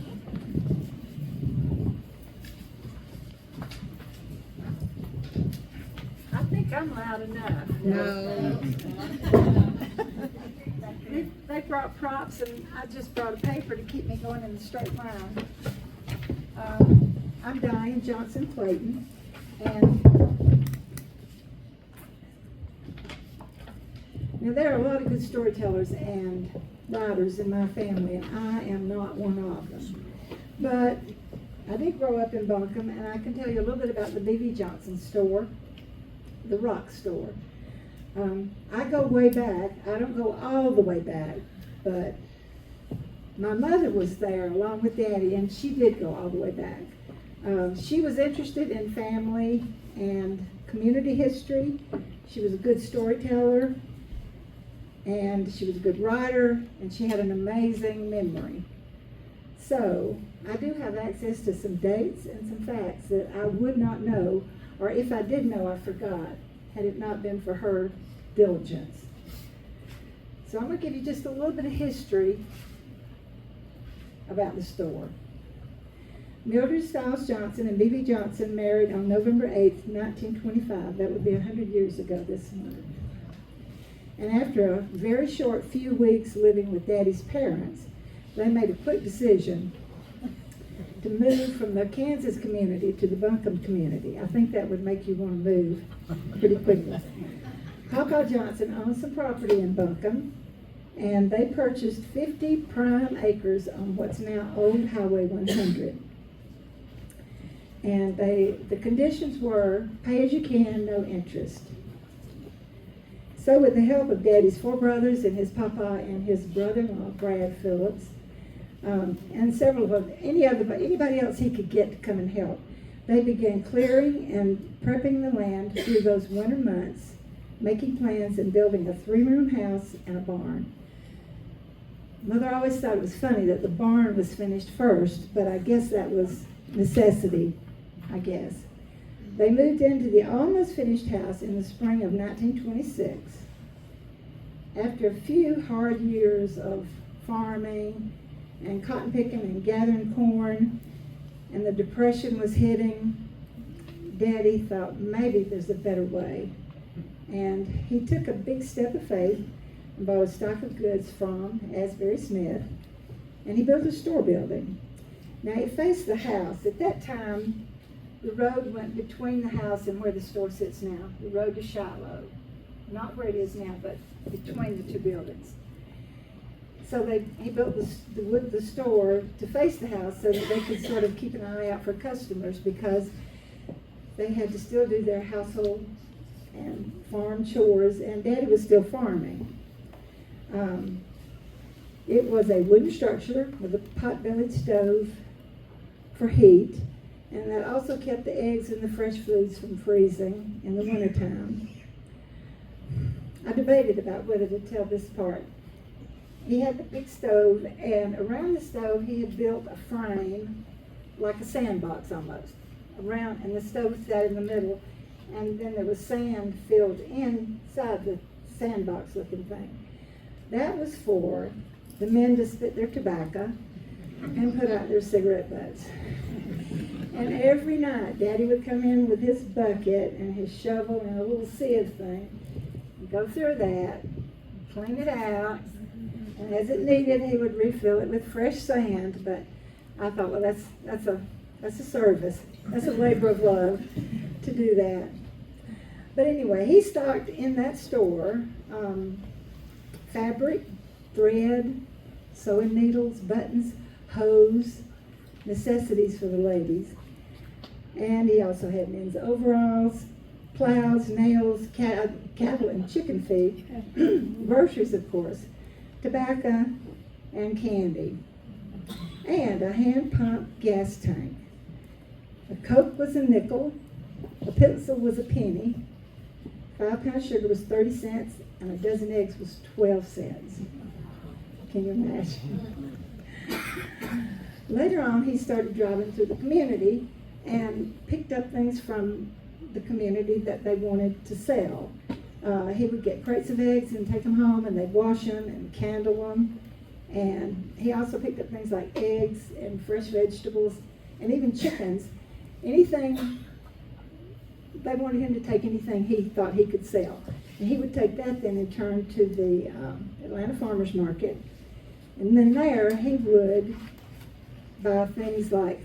I think I'm loud enough. No. They brought props and I just brought a paper to keep me going in the straight line. I'm Diane Johnson Clayton, and now there are a lot of good storytellers and writers in my family, and I am not one of them. But I did grow up in Buncombe, and I can tell you a little bit about the B.B. Johnson store, the rock store. I go way back. I don't go all the way back, but my mother was there along with Daddy, and she did go all the way back. She was interested in family and community history. She was a good storyteller, and she was a good writer, and she had an amazing memory. So I do have access to some dates and some facts that I would not know, or if I did know, I forgot, had it not been for her diligence. So I'm going to give you just a little bit of history about the store. Mildred Stiles Johnson and B.B. Johnson married on November 8th, 1925. That would be 100 years ago this month. And after a very short few weeks living with Daddy's parents, they made a quick decision to move from the Kansas community to the Buncombe community. I think that would make you want to move pretty quickly. Papa Johnson owned some property in Buncombe, and they purchased 50 prime acres on what's now Old Highway 100. And the conditions were pay as you can, no interest. So with the help of Daddy's 4 brothers and his papa and his brother-in-law, Brad Phillips, and several of anybody else he could get to come and help, they began clearing and prepping the land through those winter months, making plans and building a 3-room house and a barn. Mother always thought it was funny that the barn was finished first, but I guess that was necessity, I guess. They moved into the almost finished house in the spring of 1926. After a few hard years of farming and cotton picking and gathering corn, and the Depression was hitting, Daddy thought maybe there's a better way. And he took a big step of faith and bought a stock of goods from Asbury Smith, and he built a store building. Now it faced the house. At that time, the road went between the house and where the store sits now, the road to Shiloh. Not where it is now, but between the 2 buildings. So he built the store to face the house so that they could sort of keep an eye out for customers, because they had to still do their household and farm chores, and Daddy was still farming. It was a wooden structure with a pot-bellied stove for heat, and that also kept the eggs and the fresh foods from freezing in the wintertime. I debated about whether to tell this part. He had the big stove, and around the stove he had built a frame, like a sandbox almost, around, and the stove sat in the middle, and then there was sand filled inside the sandbox looking thing. That was for the men to spit their tobacco and put out their cigarette butts. And every night Daddy would come in with his bucket and his shovel and a little sieve thing, and go through that, clean it out, and as it needed he would refill it with fresh sand. But I thought, well, that's a service. That's a labor of love to do that. But anyway, he stocked in that store fabric, thread, sewing needles, buttons, hose, necessities for the ladies. And he also had men's overalls, plows, nails, cattle and chicken feed, groceries of course, tobacco and candy, and a hand-pumped gas tank. A Coke was a nickel, a pencil was a penny, 5-pound sugar was 30 cents, and a dozen eggs was 12 cents. Can you imagine? Later on, he started driving through the community and picked up things from the community that they wanted to sell. He would get crates of eggs and take them home, and they'd wash them and candle them. And he also picked up things like eggs and fresh vegetables and even chickens. Anything, they wanted him to take anything he thought he could sell. And he would take that then and turn to the Atlanta Farmers Market. And then there he would buy things like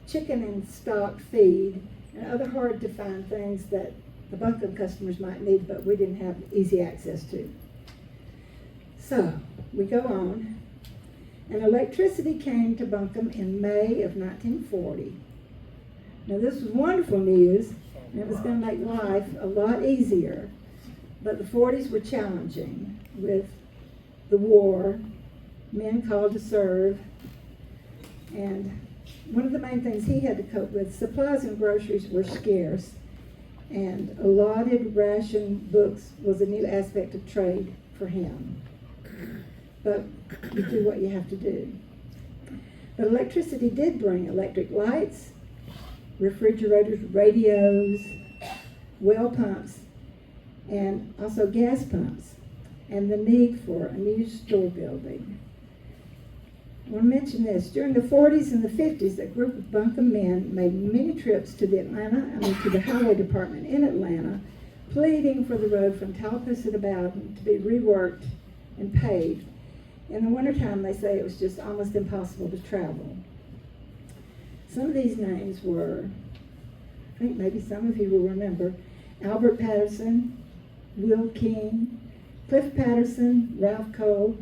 chicken and stock feed and other hard to find things that the Buncombe customers might need, but we didn't have easy access to. So we go on, and electricity came to Buncombe in May of 1940. Now this was wonderful news, and it was going to make life a lot easier, but the 40s were challenging with the war, men called to serve, and one of the main things he had to cope with, supplies and groceries were scarce, and allotted ration books was a new aspect of trade for him. But you do what you have to do. But electricity did bring electric lights, refrigerators, radios, well pumps, and also gas pumps, and the need for a new store building. I want to mention this. During the 40s and the 50s, a group of Buncombe men made many trips to the highway department in Atlanta, pleading for the road from Tallapoosa to Bowden to be reworked and paved. In the wintertime, they say it was just almost impossible to travel. Some of these names were, I think maybe some of you will remember, Albert Patterson, Will King, Cliff Patterson, Ralph Cole,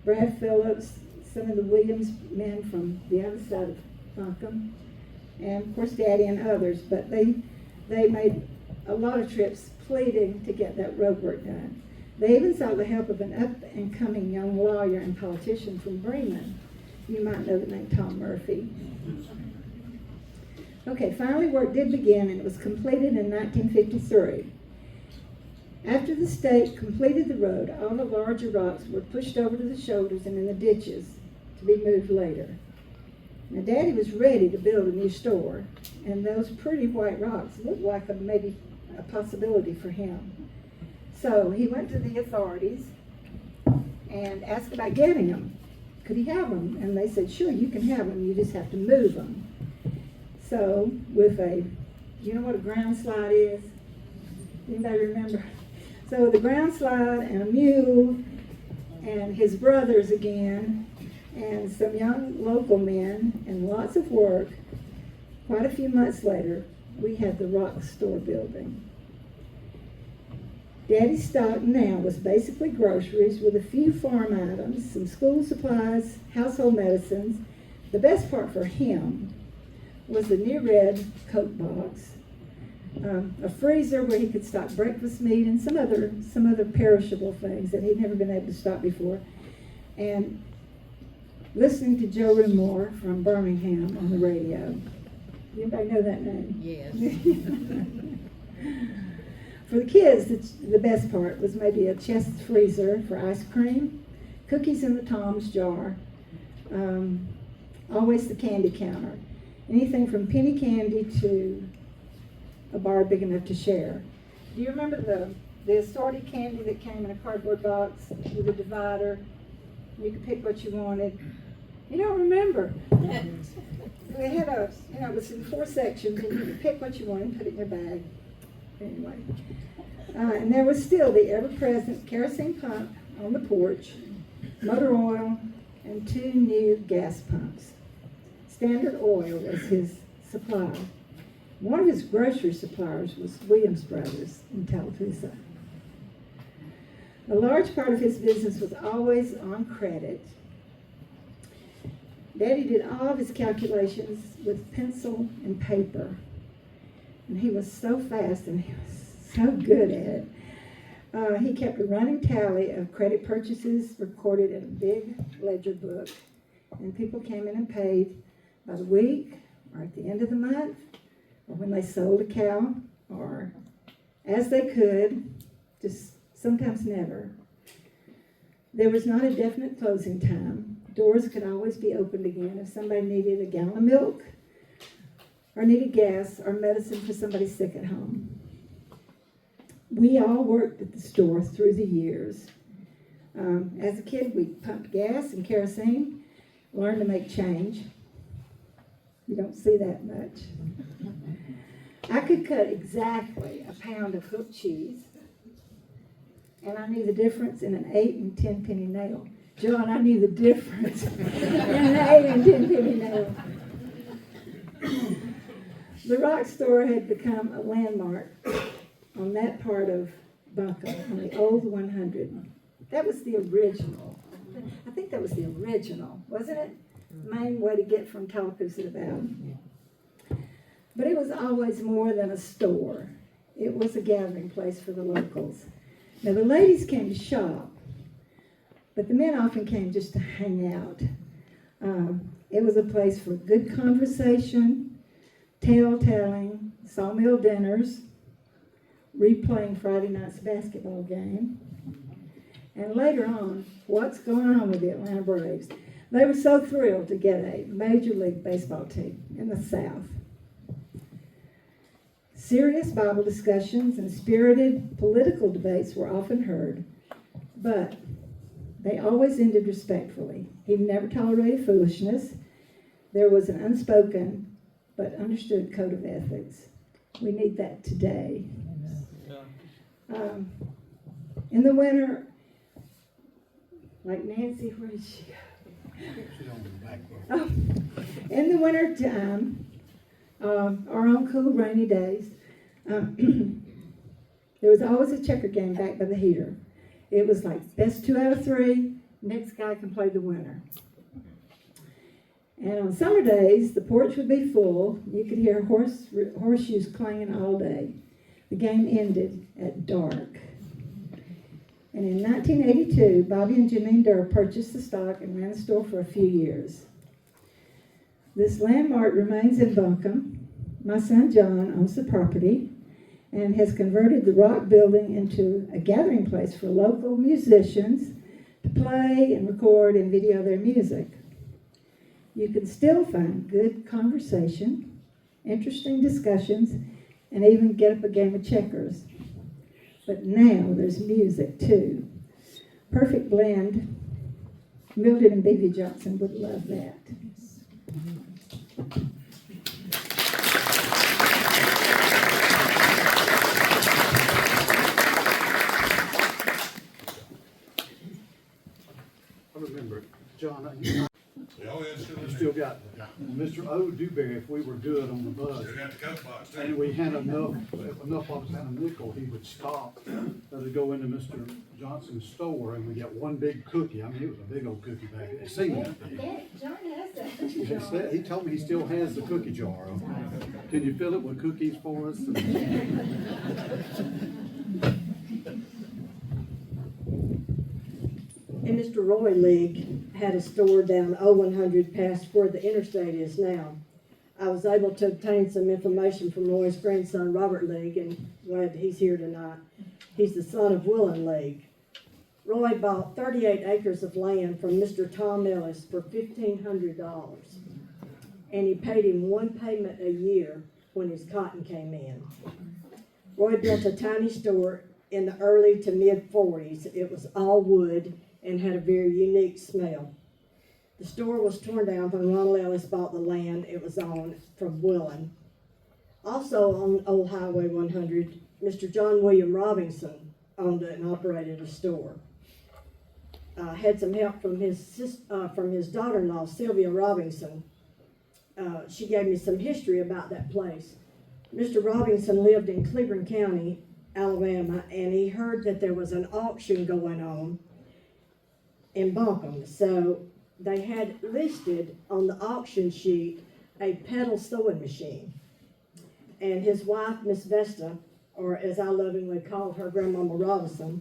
Brad Phillips, some of the Williams men from the other side of Buncombe, and of course Daddy and others, but they made a lot of trips pleading to get that road work done. They even sought the help of an up-and-coming young lawyer and politician from Bremen. You might know the name Tom Murphy. Okay, finally work did begin, and it was completed in 1953. After the state completed the road, all the larger rocks were pushed over to the shoulders and in the ditches to be moved later. Now, Daddy was ready to build a new store, and those pretty white rocks looked like maybe a possibility for him. So he went to the authorities and asked about getting them. Could he have them? And they said, sure, you can have them, you just have to move them. So with you know what a ground slide is? Anybody remember? So with a ground slide and a mule and his brothers again and some young local men and lots of work, quite a few months later, we had the rock store building. Daddy's stock now was basically groceries with a few farm items, some school supplies, household medicines. The best part for him was the new red Coke box, a freezer where he could stock breakfast meat and some other perishable things that he'd never been able to stock before, and listening to Joe Moore from Birmingham on the radio. Anybody know that name? Yes. For the kids, the best part was maybe a chest freezer for ice cream, cookies in the Tom's jar, always the candy counter, anything from penny candy to a bar big enough to share. Do you remember the assorted candy that came in a cardboard box with a divider? You could pick what you wanted. You don't remember. They had it was in 4 sections, and you could pick what you wanted and put it in your bag. Anyway. And there was still the ever-present kerosene pump on the porch, motor oil, and 2 new gas pumps. Standard Oil was his supply. One of his grocery suppliers was Williams Brothers in Tallapoosa. A large part of his business was always on credit. Daddy did all of his calculations with pencil and paper. And he was so fast and he was so good at it. He kept a running tally of credit purchases recorded in a big ledger book. And people came in and paid by the week or at the end of the month, or when they sold a cow, or as they could, just sometimes never. There was not a definite closing time. Doors could always be opened again if somebody needed a gallon of milk or needed gas or medicine for somebody sick at home. We all worked at the store through the years. As a kid, we pumped gas and kerosene, learned to make change. You don't see that much. I could cut exactly a pound of hooked cheese, and I knew the difference in an 8 and 10 penny nail. John, I knew the difference in an 8 and 10 penny nail. The rock store had become a landmark on that part of Buncombe, on the old 100. That was the original. I think that was the original, wasn't it? Main way to get from Talcott about. But it was always more than a store. It was a gathering place for the locals. Now the ladies came to shop, but the men often came just to hang out. It was a place for good conversation, tale-telling, sawmill dinners, replaying Friday night's basketball game, and later on, what's going on with the Atlanta Braves? They were so thrilled to get a Major League Baseball team in the South. Serious Bible discussions and spirited political debates were often heard, but they always ended respectfully. He never tolerated foolishness. There was an unspoken but understood code of ethics. We need that today. In the winter, like Nancy, where did she go? In the winter time, or on cool, rainy days, there was always a checker game back by the heater. It was like best 2 out of 3, next guy can play the winner. And on summer days, the porch would be full. You could hear horseshoes clanging all day. The game ended at dark. And in 1982, Bobby and Janine Durr purchased the stock and ran the store for a few years. This landmark remains in Buncombe. My son John owns the property and has converted the rock building into a gathering place for local musicians to play and record and video their music. You can still find good conversation, interesting discussions, and even get up a game of checkers. But now there's music too. Perfect blend. Mildred and B.B. Johnson would love that. I remember, John, you still got Mr. O. Dewberry, if we were good on the bus. And we had enough of us had a nickel, he would stop to go into Mr. Johnson's store and we got one big cookie. I mean, it was a big old cookie bag. It seemed that big. John has that. He told me he still has the cookie jar. Can you fill it with cookies for us? And Mr. Roy League had a store down 0100 past where the interstate is now. I was able to obtain some information from Roy's grandson, Robert League, and glad he's here tonight. He's the son of Willen League. Roy bought 38 acres of land from Mr. Tom Ellis for $1,500, and he paid him one payment a year when his cotton came in. Roy built a tiny store in the early to mid-40s. It was all wood and had a very unique smell. The store was torn down when Ronald Ellis bought the land it was on from Willen. Also on Old Highway 100, Mr. John William Robinson owned and operated a store. Had some help from his daughter-in-law, Sylvia Robinson. She gave me some history about that place. Mr. Robinson lived in Cleburne County, Alabama, and he heard that there was an auction going on in Buncombe. So they had listed on the auction sheet a pedal sewing machine. And his wife, Miss Vesta, or as I lovingly called her, Grandmama Robinson,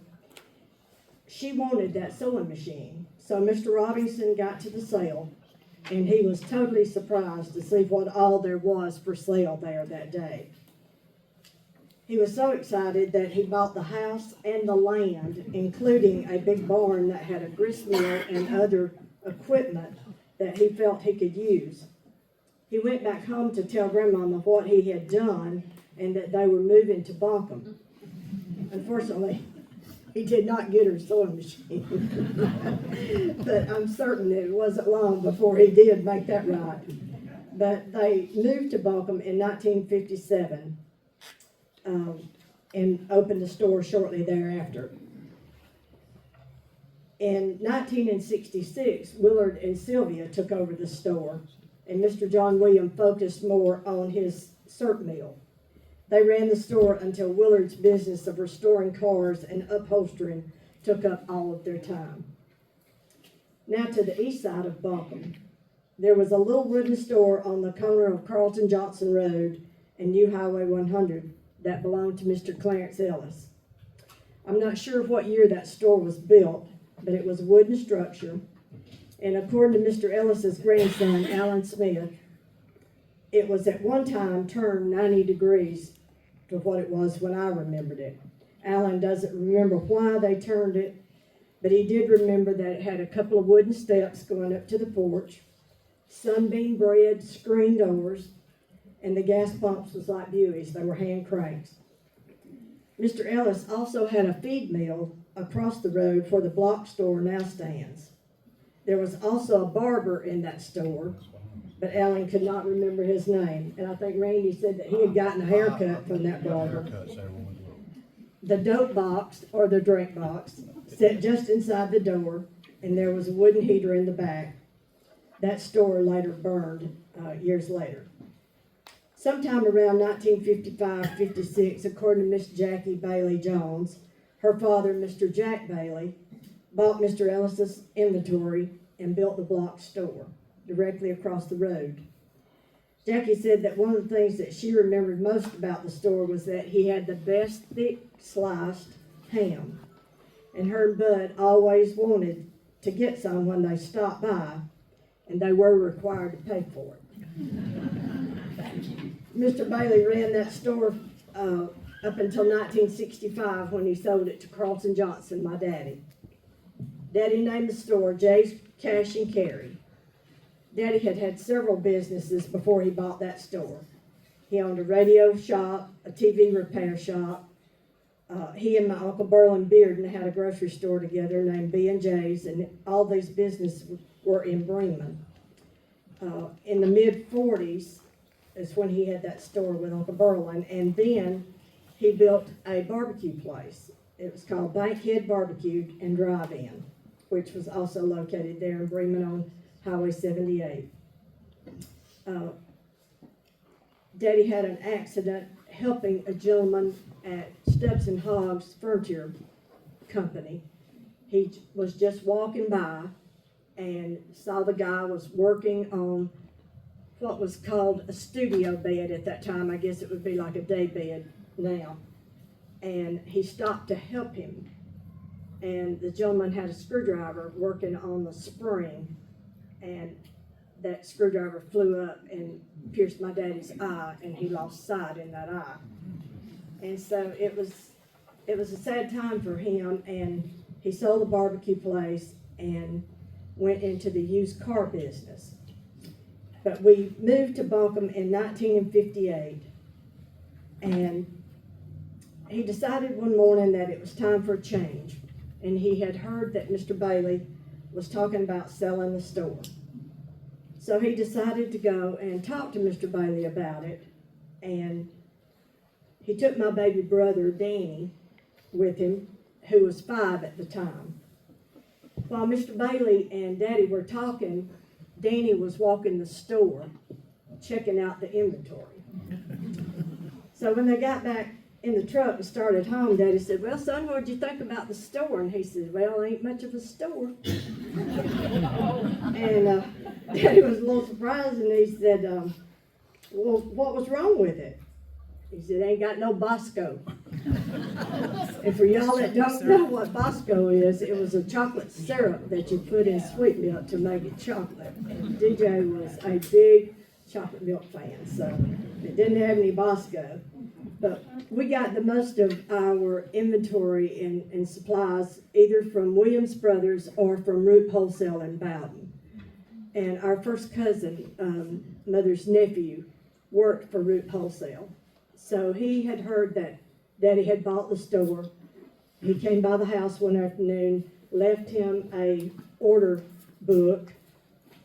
she wanted that sewing machine. So Mr. Robinson got to the sale, and he was totally surprised to see what all there was for sale there that day. He was so excited that he bought the house and the land, including a big barn that had a grist mill and other equipment that he felt he could use. He went back home to tell Grandmama what he had done and that they were moving to Buncombe. Unfortunately, he did not get her sewing machine. But I'm certain it wasn't long before he did make that right. But they moved to Buncombe in 1957 and opened a store shortly thereafter. In 1966, Willard and Sylvia took over the store, and Mr. John William focused more on his syrup mill. They ran the store until Willard's business of restoring cars and upholstering took up all of their time. Now to the east side of Buncombe, there was a little wooden store on the corner of Carlton Johnson Road and New Highway 100 that belonged to Mr. Clarence Ellis. I'm not sure what year that store was built, but it was a wooden structure, and according to Mr. Ellis's grandson, Alan Smith, it was at one time turned 90 degrees to what it was when I remembered it. Alan doesn't remember why they turned it, but he did remember that it had a couple of wooden steps going up to the porch, sunbeam bread, screen doors, and the gas pumps was like Buick's. They were hand cranks. Mr. Ellis also had a feed mill across the road where the block store now stands. There was also a barber in that store, but Alan could not remember his name. And I think Randy said that he had gotten a haircut from that barber. The dope box, or the drink box, sat just inside the door, and there was a wooden heater in the back. That store later burned years later. Sometime around 1955-56, according to Miss Jackie Bailey Jones, her father, Mr. Jack Bailey, bought Mr. Ellis's inventory and built the block store directly across the road. Jackie said that one of the things that she remembered most about the store was that he had the best thick sliced ham. And her and Bud always wanted to get some when they stopped by, and they were required to pay for it. Mr. Bailey ran that store up until 1965 when he sold it to Carlton Johnson, my daddy. Daddy named the store Jay's Cash and Carry. Daddy had had several businesses before he bought that store. He owned a radio shop, a TV repair shop. He and my Uncle Berlin Bearden had a grocery store together named B&J's, and all these businesses were in Bremen. In the mid-40s is when he had that store with Uncle Berlin, and then he built a barbecue place. It was called Bankhead Barbecue and Drive-In, which was also located there in Bremen on Highway 78. Daddy had an accident helping a gentleman at Stubbs and Hogg's Furniture Company. He was just walking by and saw the guy was working on what was called a studio bed at that time. I guess it would be like a day bed now. And he stopped to help him. And the gentleman had a screwdriver working on the spring, and that screwdriver flew up and pierced my daddy's eye, and he lost sight in that eye. And so it was a sad time for him, and he sold the barbecue place and went into the used car business. But we moved to Buncombe in 1958, and he decided one morning that it was time for a change, and he had heard that Mr. Bailey was talking about selling the store. So he decided to go and talk to Mr. Bailey about it, and he took my baby brother, Danny, with him, who was 5 at the time. While Mr. Bailey and Daddy were talking, Danny was walking the store, checking out the inventory. So when they got back in the truck and started home, Daddy said, "Well, son, what'd you think about the store?" And he said, "Well, ain't much of a store." And Daddy was a little surprised, and he said, "Well, what was wrong with it?" He said, "Ain't got no Bosco." And for y'all that don't know what Bosco is, it was a chocolate syrup that you put in sweet milk to make it chocolate. And DJ was a big chocolate milk fan, so it didn't have any Bosco. But we got the most of our inventory and supplies either from Williams Brothers or from Root Wholesale in Bowden. And our first cousin, mother's nephew, worked for Root Wholesale. So he had heard that Daddy had bought the store. He came by the house one afternoon, left him a order book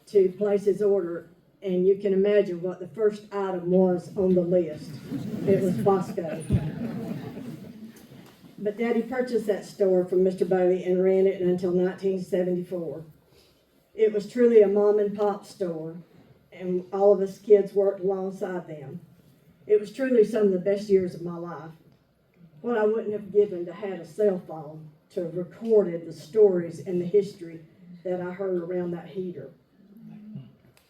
to place his order, and you can imagine what the first item was on the list. It was Bosco. But Daddy purchased that store from Mr. Bailey and ran it until 1974. It was truly a mom and pop store, and all of us kids worked alongside them. It was truly some of the best years of my life. What I wouldn't have given to have a cell phone to have recorded the stories and the history that I heard around that heater.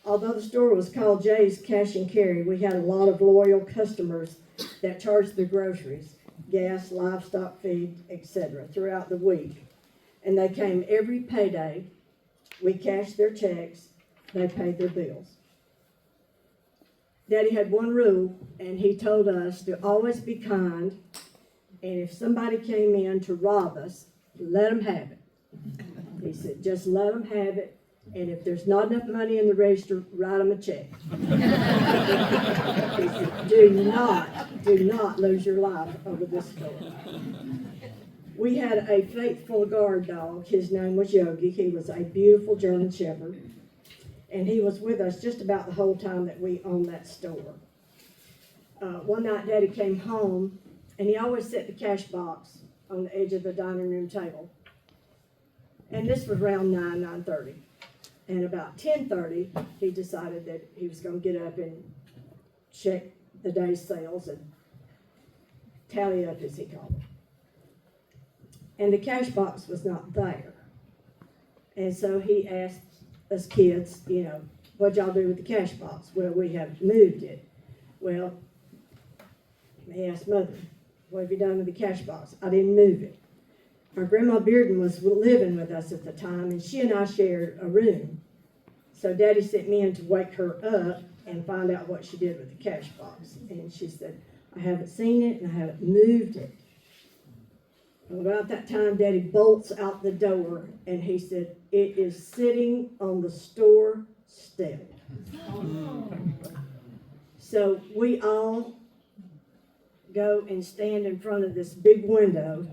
Although the store was called Jay's Cash and Carry, we had a lot of loyal customers that charged their groceries, gas, livestock feed, etc. throughout the week. And they came every payday. We cashed their checks. They paid their bills. Daddy had one rule, and he told us to always be kind, and if somebody came in to rob us, let them have it. He said, just let them have it, and if there's not enough money in the register, write them a check. He said, do not lose your life over this store. We had a faithful guard dog. His name was Yogi. He was a beautiful German Shepherd. And he was with us just about the whole time that we owned that store. One night, Daddy came home, and he always set the cash box on the edge of the dining room table. And this was around 9:30. And about 10:30, he decided that he was going to get up and check the day's sales and tally up, as he called it. And the cash box was not there. And so he asked us kids, what'd y'all do with the cash box? Well, we have moved it. Well, he asked Mother, what have you done with the cash box? I didn't move it. Our Grandma Bearden was living with us at the time, and she and I shared a room. So Daddy sent me in to wake her up and find out what she did with the cash box. And she said, I haven't seen it and I haven't moved it. And about that time, Daddy bolts out the door, and he said, it is sitting on the store step. So we all go and stand in front of this big window,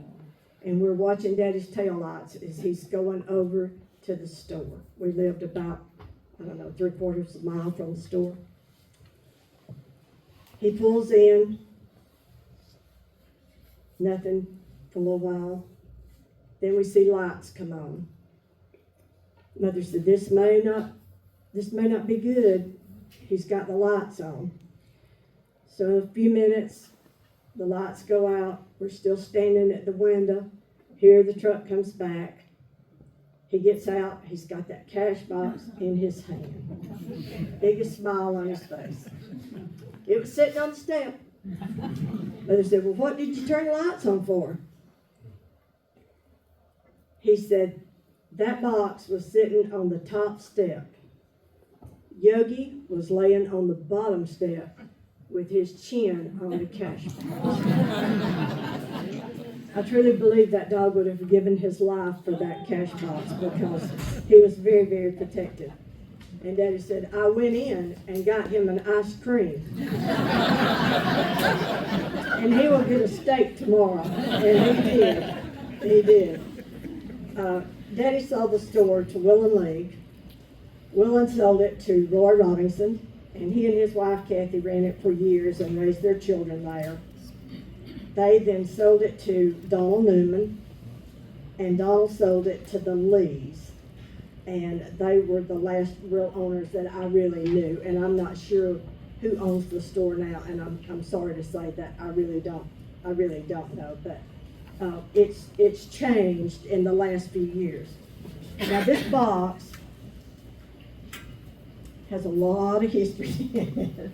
and we're watching Daddy's taillights as he's going over to the store. We lived about, 3/4 of a mile from the store. He pulls in, nothing for a little while. Then we see lights come on. Mother said, this may not be good. He's got the lights on. So in a few minutes, the lights go out. We're still standing at the window. Here the truck comes back. He gets out. He's got that cash box in his hand. Biggest smile on his face. It was sitting on the step. Mother said, well, what did you turn the lights on for? He said, that box was sitting on the top step. Yogi was laying on the bottom step with his chin on the cash box. I truly believe that dog would have given his life for that cash box because he was very, very protective. And Daddy said, I went in and got him an ice cream. And he will get a steak tomorrow. And he did. He did. Daddy sold the store to Will and League. Will sold it to Roy Robinson, and he and his wife Kathy ran it for years and raised their children there. They then sold it to Donald Newman, and Donald sold it to the Lees. And they were the last real owners that I really knew, and I'm not sure who owns the store now, and I'm sorry to say that I really don't know, but it's changed in the last few years. Now this box has a lot of history in it.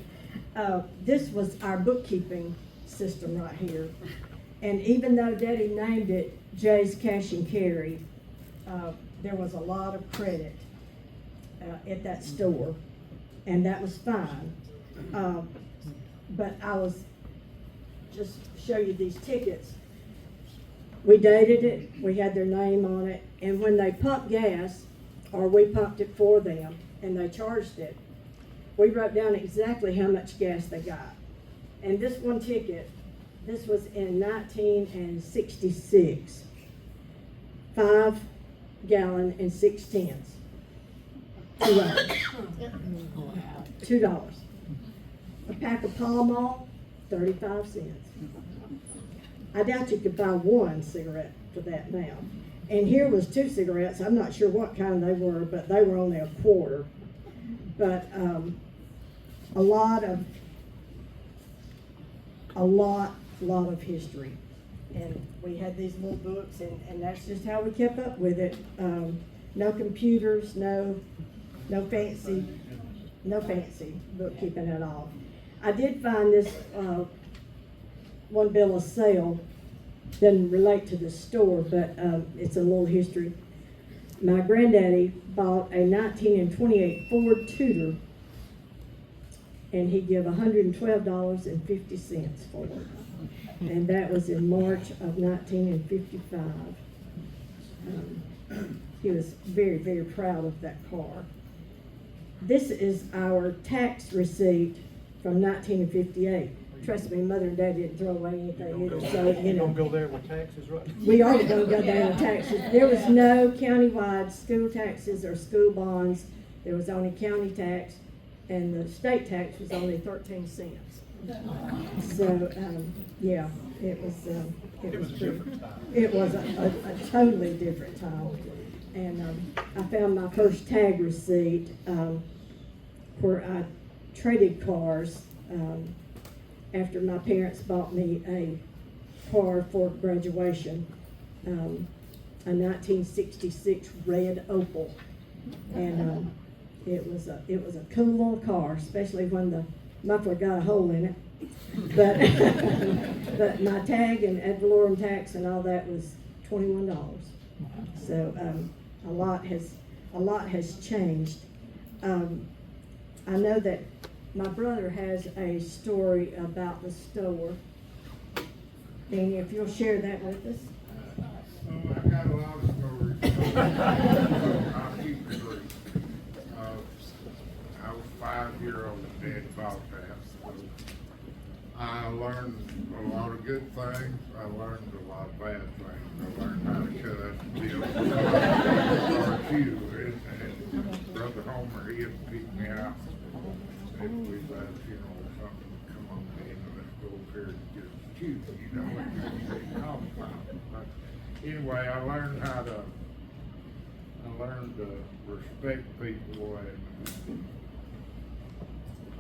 This was our bookkeeping system right here. And even though Daddy named it Jay's Cash and Carry, there was a lot of credit at that store, and that was fine. But just show you these tickets. We dated it, we had their name on it, and when they pumped gas, or we pumped it for them, and they charged it, we wrote down exactly how much gas they got. And this one ticket, this was in 1966. 5 gallon and 6 tenths. $2. A pack of Pall Mall, 35 cents. I doubt you could buy one cigarette for that now. And here was 2 cigarettes. I'm not sure what kind they were, but they were only a quarter. But a lot of history. And we had these little books, and that's just how we kept up with it. No computers, no fancy bookkeeping at all. I did find this one bill of sale. Doesn't relate to the store, but it's a little history. My granddaddy bought a 1928 Ford Tudor, and he gave $112.50 for it. And that was in March of 1955. He was very, very proud of that car. This is our tax receipt from 1958. Trust me, Mother and Dad didn't throw away anything either, so, you know. Don't go there with taxes, right? We are gonna go down with taxes. There was no countywide school taxes or school bonds. There was only county tax, and the state tax was only 13 cents. So, yeah, it was It was a different time. It was a totally different time. And I found my first tag receipt where I traded cars after my parents bought me a car for graduation, a 1966 red Opel. And it was a cool little car, especially when the muffler got a hole in it. But but my tag and ad valorem tax and all that was $21. So a lot has changed. I know that my brother has a story about the store. Danny, if you'll share that with us. I got a lot of stories. I'll keep it brief. I was 5-year-old and Dad bought that. So I learned a lot of good things. I learned a lot of bad things. I learned how to cut, deal with barbecue. And Brother Homer, he had to pick me out. If we had a funeral or something, come on in, let's go over here and get a cue, you know what you're talking about. But anyway, I learned to respect people and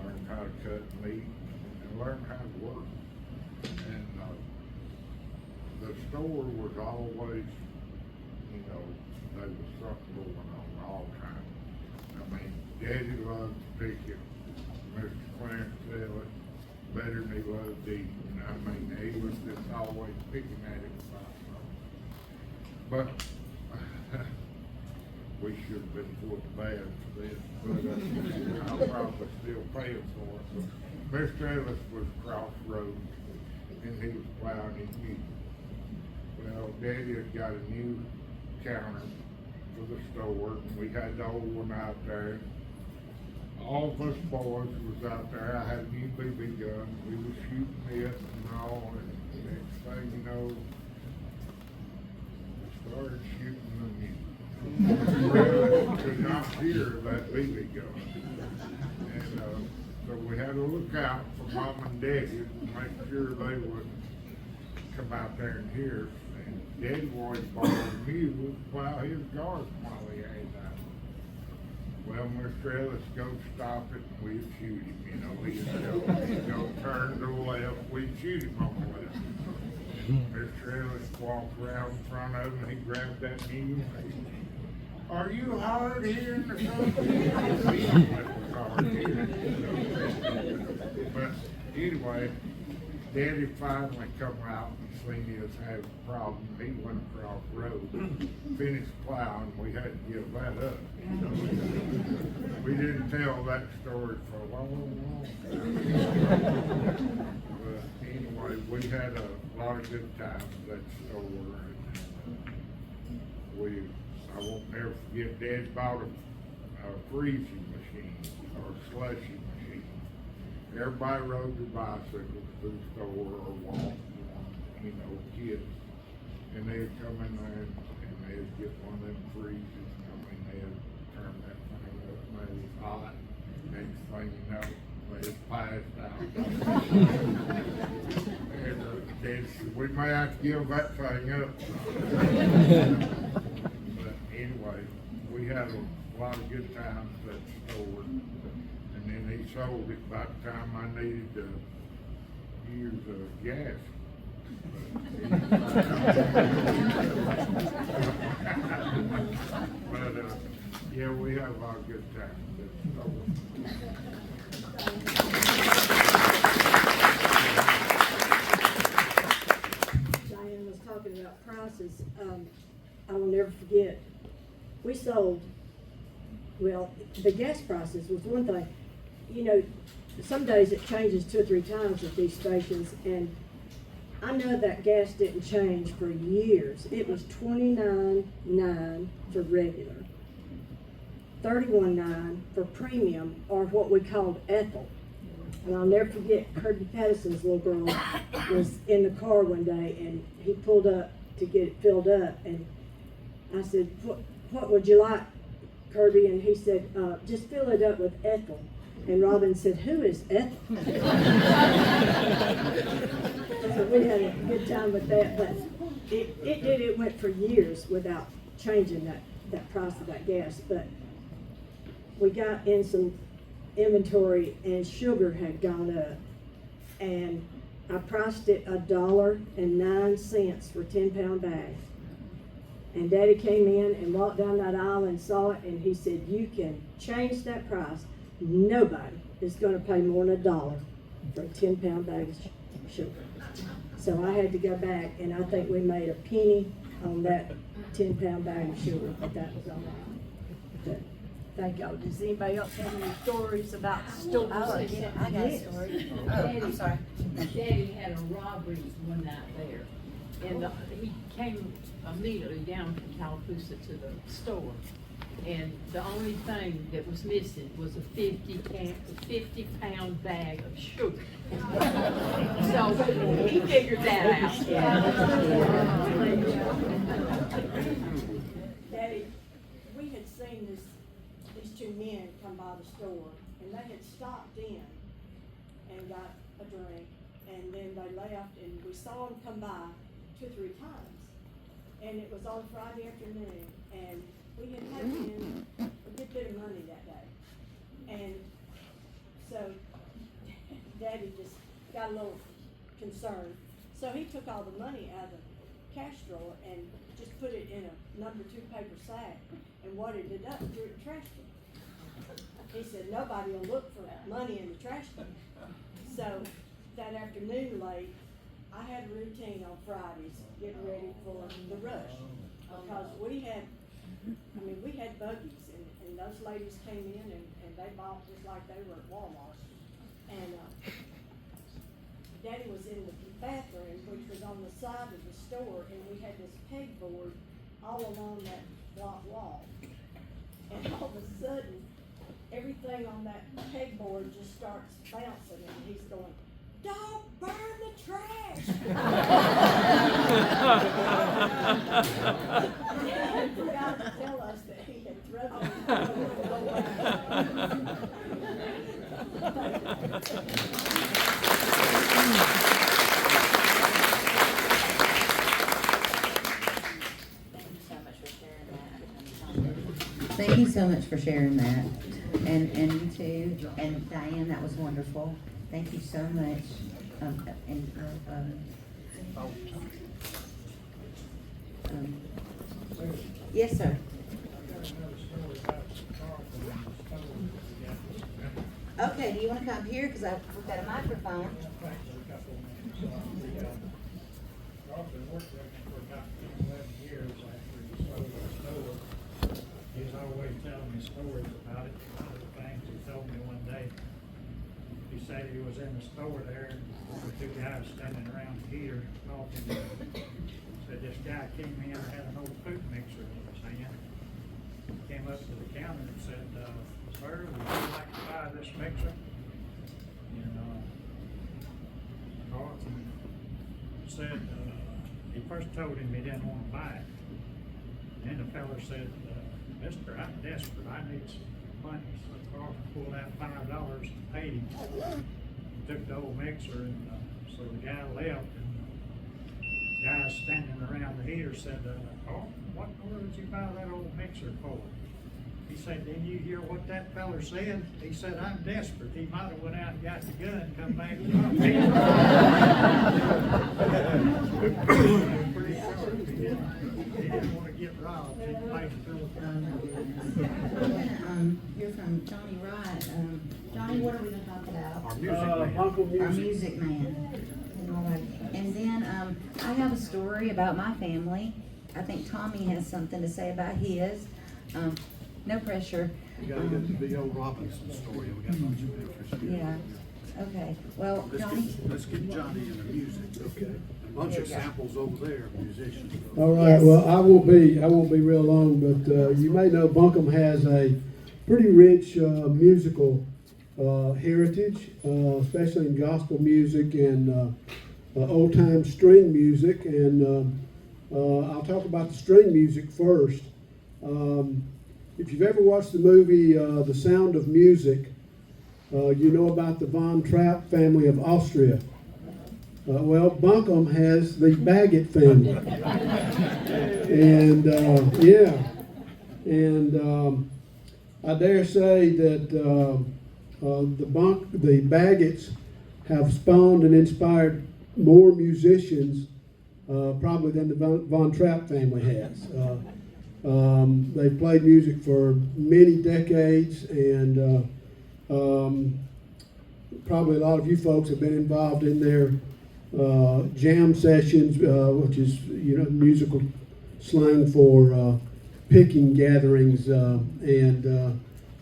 learned how to cut meat and learned how to work. And the store was always, you know, there was something going on all the time. I mean, Daddy loved to pick it. Mr. Clarence Ellis, better than he loved eating. I mean, he was just always picking at him about something. But we should have been put to bed for this, but I'll probably still pay him for it. But Mr. Ellis was crossroads, and he was plowing his wheat. Well, Daddy had got a new counter for the store, and we had the old one out there. All of us boys was out there. I had a new BB gun. We were shooting it and all, and the next thing you know, we started shooting the new. Could not hear that BB gun. And so we had to look out for Mom and Daddy to make sure they would come out there and hear. And Daddy always borrowed a mule to plow his garden while he ain't out. Well, Mr. Ellis go stop it, and we'd shoot him, you know, he'd go turn to the left, we'd shoot him on the left. And Mr. Ellis walked around in front of him, and he grabbed that mule, and he said, "Are you hard hearing or something?" He was hard hearing. But anyway, Daddy finally come out and seen us have a problem. He went across the road, finished plowing, we had to give that up. We didn't tell that story for a long time. But anyway, we had a lot of good times at that store. And I won't never forget, Dad bought a freezing machine or a slushy machine. Everybody rode their bicycles to the store or walked, you know, kids. And they'd come in there and they'd get one of them freezers. I mean, they'd turn that thing up and it was hot. Next thing you know, they'd passed out. And Dad said, we may have to give that thing up. But anyway, we had a lot of good times at the store. And then he sold it by the time I needed to use gas. But yeah, we have a lot of good times at the store. Diane was talking about prices. I will never forget, we sold, well, the gas prices was one thing. You know, some days it changes 2 or 3 times at these stations, and I know that gas didn't change for years. It was $29.9 for regular, $31.9 for premium, or what we called ethyl. And I'll never forget, Kirby Patterson's little girl was in the car one day, and he pulled up to get it filled up, and I said, what would you like, Kirby? And he said, just fill it up with ethyl. And Robin said, who is Ethel? So we had a good time with that, but it went for years without changing that price of that gas. But we got in some inventory and sugar had gone up. And I priced it $1.09 for 10-pound bags. And Daddy came in and walked down that aisle and saw it, and he said, you can change that price. Nobody is going to pay more than $1 for a 10-pound bag of sugar. So I had to go back, and I think we made a penny on that 10-pound bag of sugar, but that was all right. But thank y'all. Does anybody else have any stories about stores? I got a story. I'm sorry. Daddy had a robbery one night there, and he came immediately down from Tallapoosa to the store. And the only thing that was missing was a 50-pound bag of sugar. So he figured that out. Daddy, we had seen these 2 men come by the store, and they had stopped in and got a drink, and then they left, and we saw them come by 2 or 3 times. And it was on Friday afternoon, and we had taken in a good bit of money that day. And so Daddy just got a little concerned. So he took all the money out of the cash drawer and just put it in a number 2 paper sack and wadded it up and threw it in the trash can. He said, nobody will look for money in the trash can. So that afternoon late, I had a routine on Fridays, getting ready for the rush. Because we had buggies, and those ladies came in and they bought just like they were at Walmart. And Daddy was in the bathroom, which was on the side of the store, and we had this pegboard all along that block wall. And all of a sudden, everything on that pegboard just starts bouncing, and he's going, "Don't burn the trash!" He forgot to tell us that he had thrown Thank you so much for sharing that. And you too. And Diane, that was wonderful. Thank you so much. Yes, sir. Okay, do you want to come here? Because we've got a microphone. Carlton worked with me for about 11 years after he sold the store. He was always telling me stories about it. One of the things he told me one day, he said he was in the store there, and there were two guys standing around the heater talking. Said this guy came in and had an old food mixer in his hand. Came up to the counter and said, sir, would you like to buy this mixer? And Carlton said, he first told him he didn't want to buy it. And then the fella said, mister, I'm desperate, I need some money. So Carlton pulled out $5 and paid him. Took the old mixer, and so the guy left, and the guy standing around the heater said, Carlton, what in the world did you buy that old mixer for? He said, didn't you hear what that feller said? He said, I'm desperate. He might have went out and got the gun and come back and robbed me. Pretty sure he didn't want to get robbed. He paid the bill. Hear from Johnny Wright. Johnny, what are we gonna talk about? Our music man. Our music man. All right. And then, I have a story about my family. I think Tommy has something to say about his. No pressure. You gotta get the B.O. Robinson story, we got a bunch of pictures here. Yeah, okay. Well, Let's Johnny, let's get Johnny into music, okay? A bunch of samples over there, musicians. All right, well, I won't be real long, but you may know Buncombe has a pretty rich musical heritage, especially in gospel music and old-time string music. And I'll talk about the string music first. If you've ever watched the movie The Sound of Music, you know about the Von Trapp family of Austria. Well, Buncombe has the Baggett family. And I dare say that the Baggetts have spawned and inspired more musicians probably than the Von Trapp family has. They've played music for many decades, and probably a lot of you folks have been involved in their jam sessions, which is musical slang for picking gatherings, and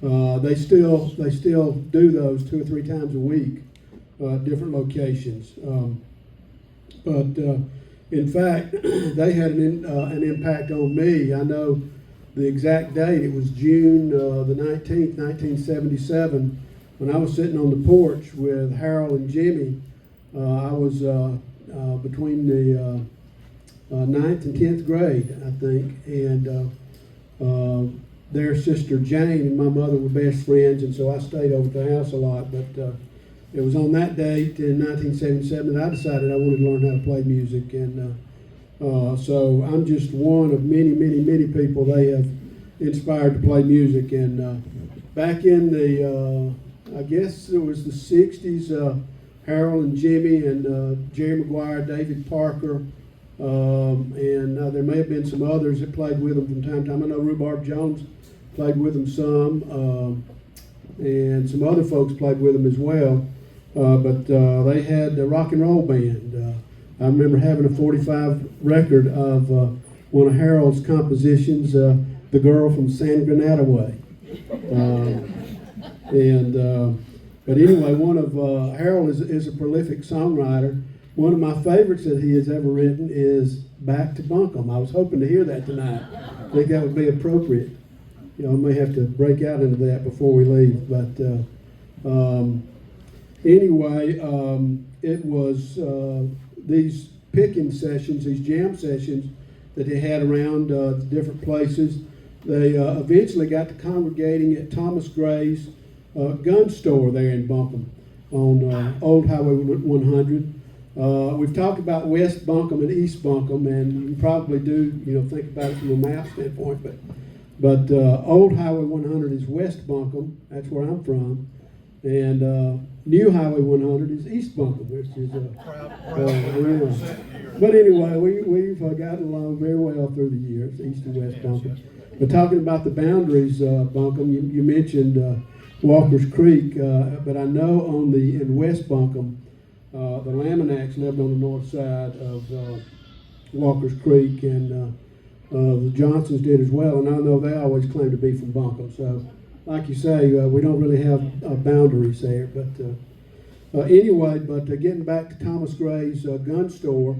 they still do those 2 or 3 times a week, different locations. But in fact, they had an impact on me. I know the exact date. It was June the 19th, 1977, when I was sitting on the porch with Harold and Jimmy. I was between the 9th and 10th grade, I think, and their sister Jane and my mother were best friends, and so I stayed over at the house a lot. But it was on that date in 1977 that I decided I wanted to learn how to play music, and so I'm just one of many people they have inspired to play music. And back in the, I guess it was the 60s, Harold and Jimmy and Jerry McGuire, David Parker, and there may have been some others that played with them from time to time. I know Rhubarb Jones played with them some, and some other folks played with them as well. But they had a rock and roll band. I remember having a 45 record of one of Harold's compositions, "The Girl from San Granada Way." But anyway, one of Harold is a prolific songwriter. One of my favorites that he has ever written is "Back to Buncombe." I was hoping to hear that tonight. I think that would be appropriate. I may have to break out into that before we leave. But anyway, it was these picking sessions, these jam sessions that they had around different places. They eventually got to congregating at Thomas Gray's gun store there in Buncombe on Old Highway 100. We've talked about West Buncombe and East Buncombe, and you can probably do, think about it from a map standpoint, but Old Highway 100 is West Buncombe, that's where I'm from, and New Highway 100 is East Buncombe, which is but anyway, we've gotten along very well through the years, East and West Buncombe. But talking about the boundaries, Buncombe, you mentioned Walker's Creek, but I know in West Buncombe, The Laminax lived on the north side of Walker's Creek, and the Johnsons did as well. And I know they always claim to be from Buncombe. So, like you say, we don't really have boundaries there. But anyway, getting back to Thomas Gray's gun store,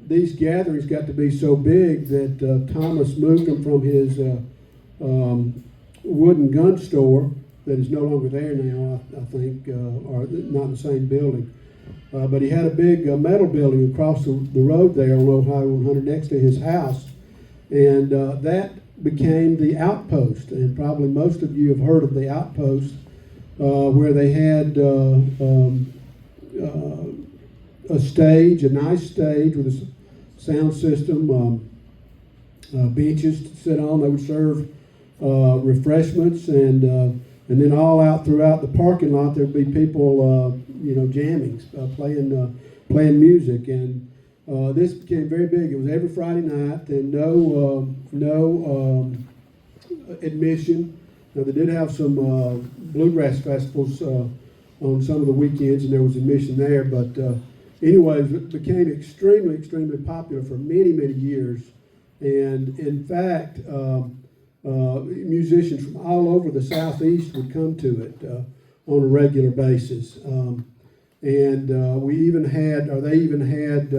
these gatherings got to be so big that Thomas moved them from his wooden gun store that is no longer there now, I think, or not in the same building. But he had a big metal building across the road there on Ohio 100 next to his house. And that became the Outpost. And probably most of you have heard of the Outpost, where they had a stage, a nice stage with a sound system, benches to sit on. They would serve refreshments, and then all out throughout the parking lot there'd be people, jamming, playing music, and this became very big. It was every Friday night, and no admission. Now they did have some bluegrass festivals on some of the weekends, and there was admission there. But anyways, it became extremely popular for many years, and in fact, musicians from all over the Southeast would come to it on a regular basis. And we even had, or they even had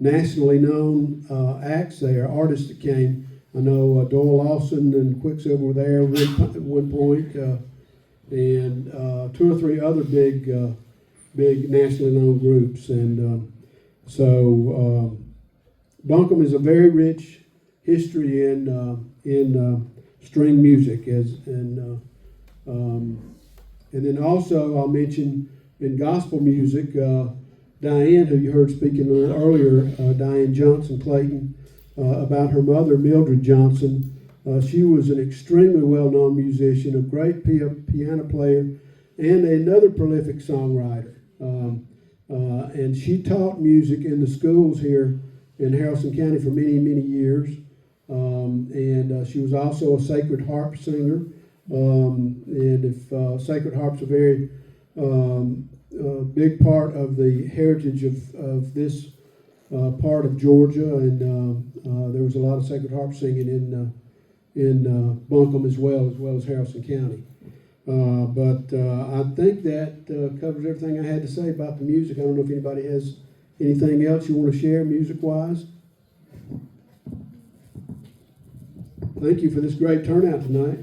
nationally known acts there, artists that came. I know Doyle Lawson and Quicksilver were there at one point, and two or three other big nationally known groups. And so Buncombe is a very rich history in string music, and then also I'll mention in gospel music, Diane, who you heard speaking a little earlier, Diane Johnson Clayton, about her mother, Mildred Johnson. She was an extremely well-known musician, a great piano player, and another prolific songwriter. And she taught music in the schools here in Haralson County for many years. And she was also a sacred harp singer. And if sacred harp's a very big part of the heritage of this part of Georgia, and there was a lot of sacred harp singing in Buncombe as well as Haralson County. But I think that covers everything I had to say about the music. I don't know if anybody has anything else you want to share music-wise. Thank you for this great turnout tonight.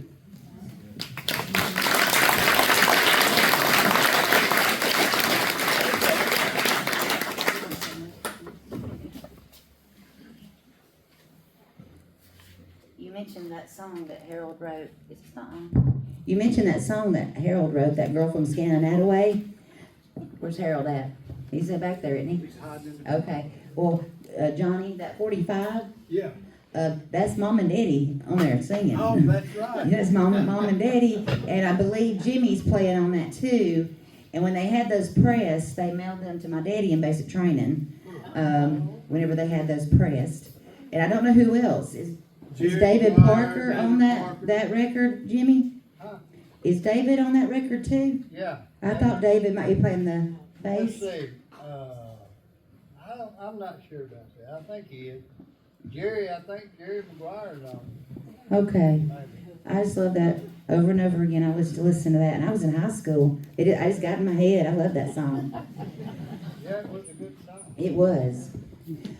You mentioned that song that Harold wrote. You mentioned that song that Harold wrote, that girl from Scananataway. Where's Harold at? He's back there, isn't he? He's hiding in the Okay. Well, Johnny, that 45, Yeah. that's Mom and Daddy on there singing. Oh, that's right. That's Mom and Daddy, and I believe Jimmy's playing on that too. And when they had those pressed, they mailed them to my daddy in basic training. Whenever they had those pressed, and I don't know who else is David Parker on that record, Jimmy? Huh? Is David on that record too? Yeah. I thought David might be playing the Let's bass. see. I'm not sure about that. I think he is. Jerry McGuire's on it. Okay. Maybe. I just love that over and over again. I used to listen to that, and I was in high school. I just got in my head. I love that song. Yeah, it was a good song. It was.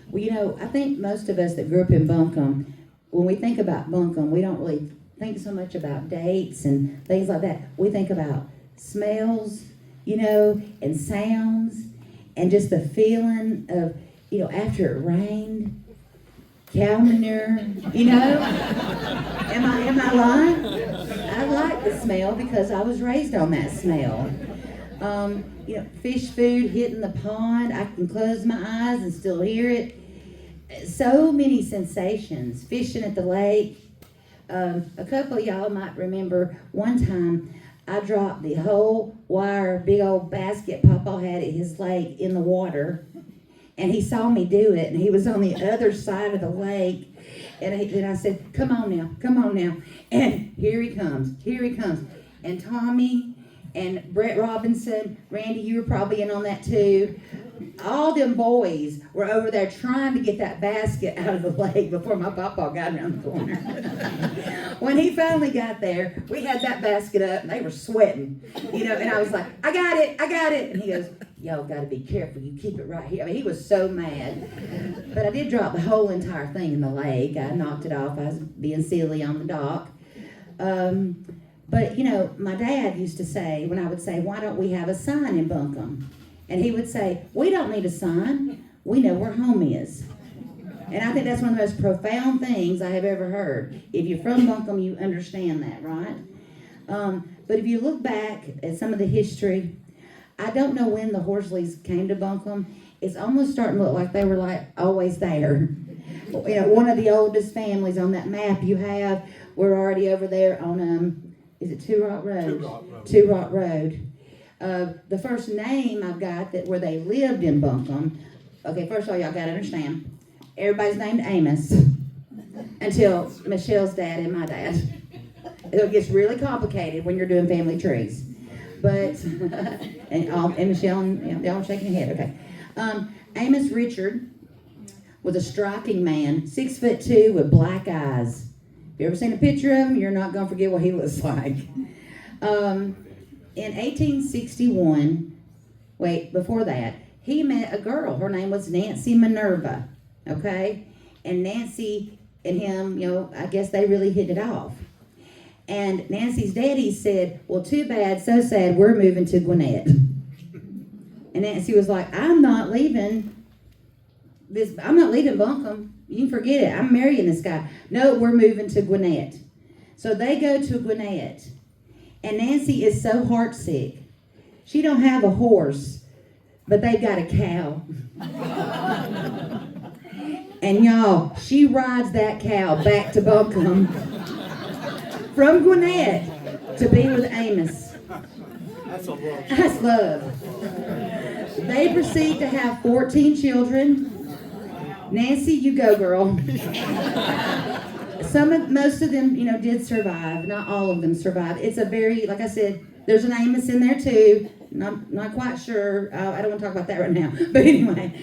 Well, I think most of us that grew up in Buncombe, when we think about Buncombe, we don't really think so much about dates and things like that. We think about smells, and sounds, and just the feeling of, after it rained, cow manure, Am I lying? I like the smell because I was raised on that smell. Fish food hitting the pond, I can close my eyes and still hear it. So many sensations. Fishing at the lake. A couple of y'all might remember one time I dropped the whole wire, big old basket Papa had at his lake in the water. And he saw me do it, and he was on the other side of the lake. And I said, come on now. And here he comes. And Tommy and Brett Robinson, Randy, you were probably in on that too. All them boys were over there trying to get that basket out of the lake before my papa got around the corner. When he finally got there, we had that basket up and they were sweating, and I was like, I got it. And he goes, y'all gotta be careful, you keep it right here. I mean, he was so mad. But I did drop the whole entire thing in the lake. I knocked it off. I was being silly on the dock. But my dad used to say, when I would say, why don't we have a sign in Buncombe? And he would say, we don't need a sign. We know where home is. And I think that's one of the most profound things I have ever heard. If you're from Buncombe, you understand that, right? But if you look back at some of the history, I don't know when the Horsleys came to Buncombe. It's almost starting to look like they were always there. One of the oldest families on that map you have, we're already over there on, is it Two Rock Road? Two Rock Road. The first name I've got where they lived in Buncombe, okay, first of all, y'all got to understand, everybody's named Amos until Michelle's dad and my dad. It gets really complicated when you're doing family trees. But, and Michelle, y'all shaking your head, okay. Amos Richard was a striking man, 6'2" with black eyes. If you ever seen a picture of him, you're not going to forget what he looks like. In 1861, before that, he met a girl. Her name was Nancy Minerva, okay? And Nancy and him, I guess they really hit it off. And Nancy's daddy said, well, too bad, so sad, we're moving to Gwinnett. And Nancy was like, I'm not leaving Buncombe. You can forget it. I'm marrying this guy. No, we're moving to Gwinnett. So they go to Gwinnett. And Nancy is so heartsick. She don't have a horse, but they've got a cow. And y'all, she rides that cow back to Buncombe from Gwinnett to be with Amos. That's a love. That's love. They proceed to have 14 children. Nancy, you go, girl. Most of them, did survive. Not all of them survived. It's a very, like I said, there's an Amos in there too. Not quite sure. I don't want to talk about that right now. But anyway,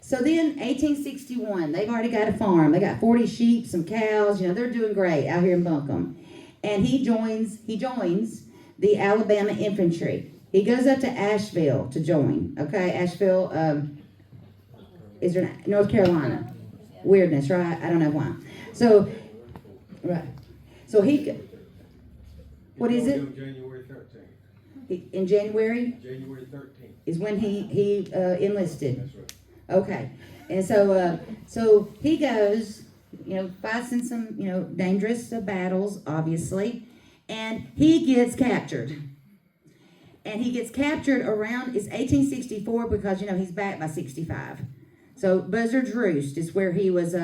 so then 1861, they've already got a farm. They got 40 sheep, some cows. They're doing great out here in Buncombe. And he joins the Alabama Infantry. He goes up to Asheville to join. Okay, Asheville is North Carolina. Weirdness, right? I don't know why. So, right. So what is it? January 13th. In January? January 13th. Is when he enlisted. That's right. Okay. And so he goes, fights in some, dangerous battles, obviously, and he gets captured. And he gets captured it's 1864 because, he's back by 65. So Buzzard's Roost is where he was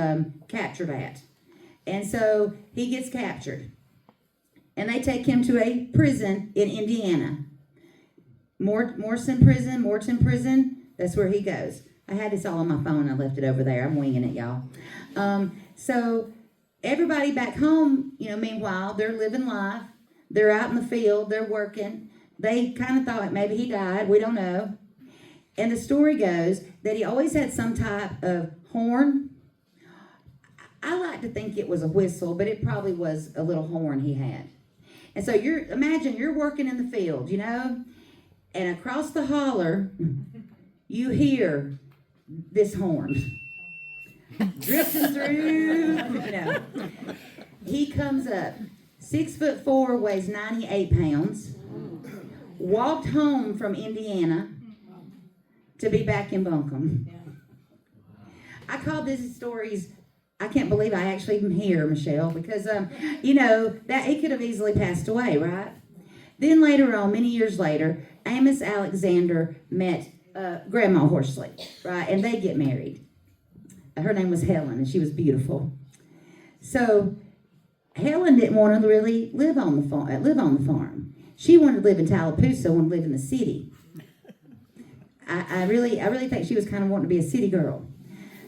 captured at. And so he gets captured. And they take him to a prison in Indiana. Morton Prison, that's where he goes. I had this all on my phone. I left it over there. I'm winging it, y'all. So everybody back home, meanwhile, they're living life. They're out in the field. They're working. They kind of thought maybe he died. We don't know. And the story goes that he always had some type of horn. I like to think it was a whistle, but it probably was a little horn he had. And so imagine you're working in the field, and across the holler, you hear this horn drifting through, He comes up, 6'4", weighs 98 pounds, walked home from Indiana to be back in Buncombe. I call these stories, I can't believe I actually am here, Michelle, because, that he could have easily passed away, right? Then later on, many years later, Amos Alexander met Grandma Horsley, right? And they get married. Her name was Helen, and she was beautiful. So Helen didn't want to really live on the farm. She wanted to live in Tallapoosa, wanted to live in the city. I really think she was kind of wanting to be a city girl.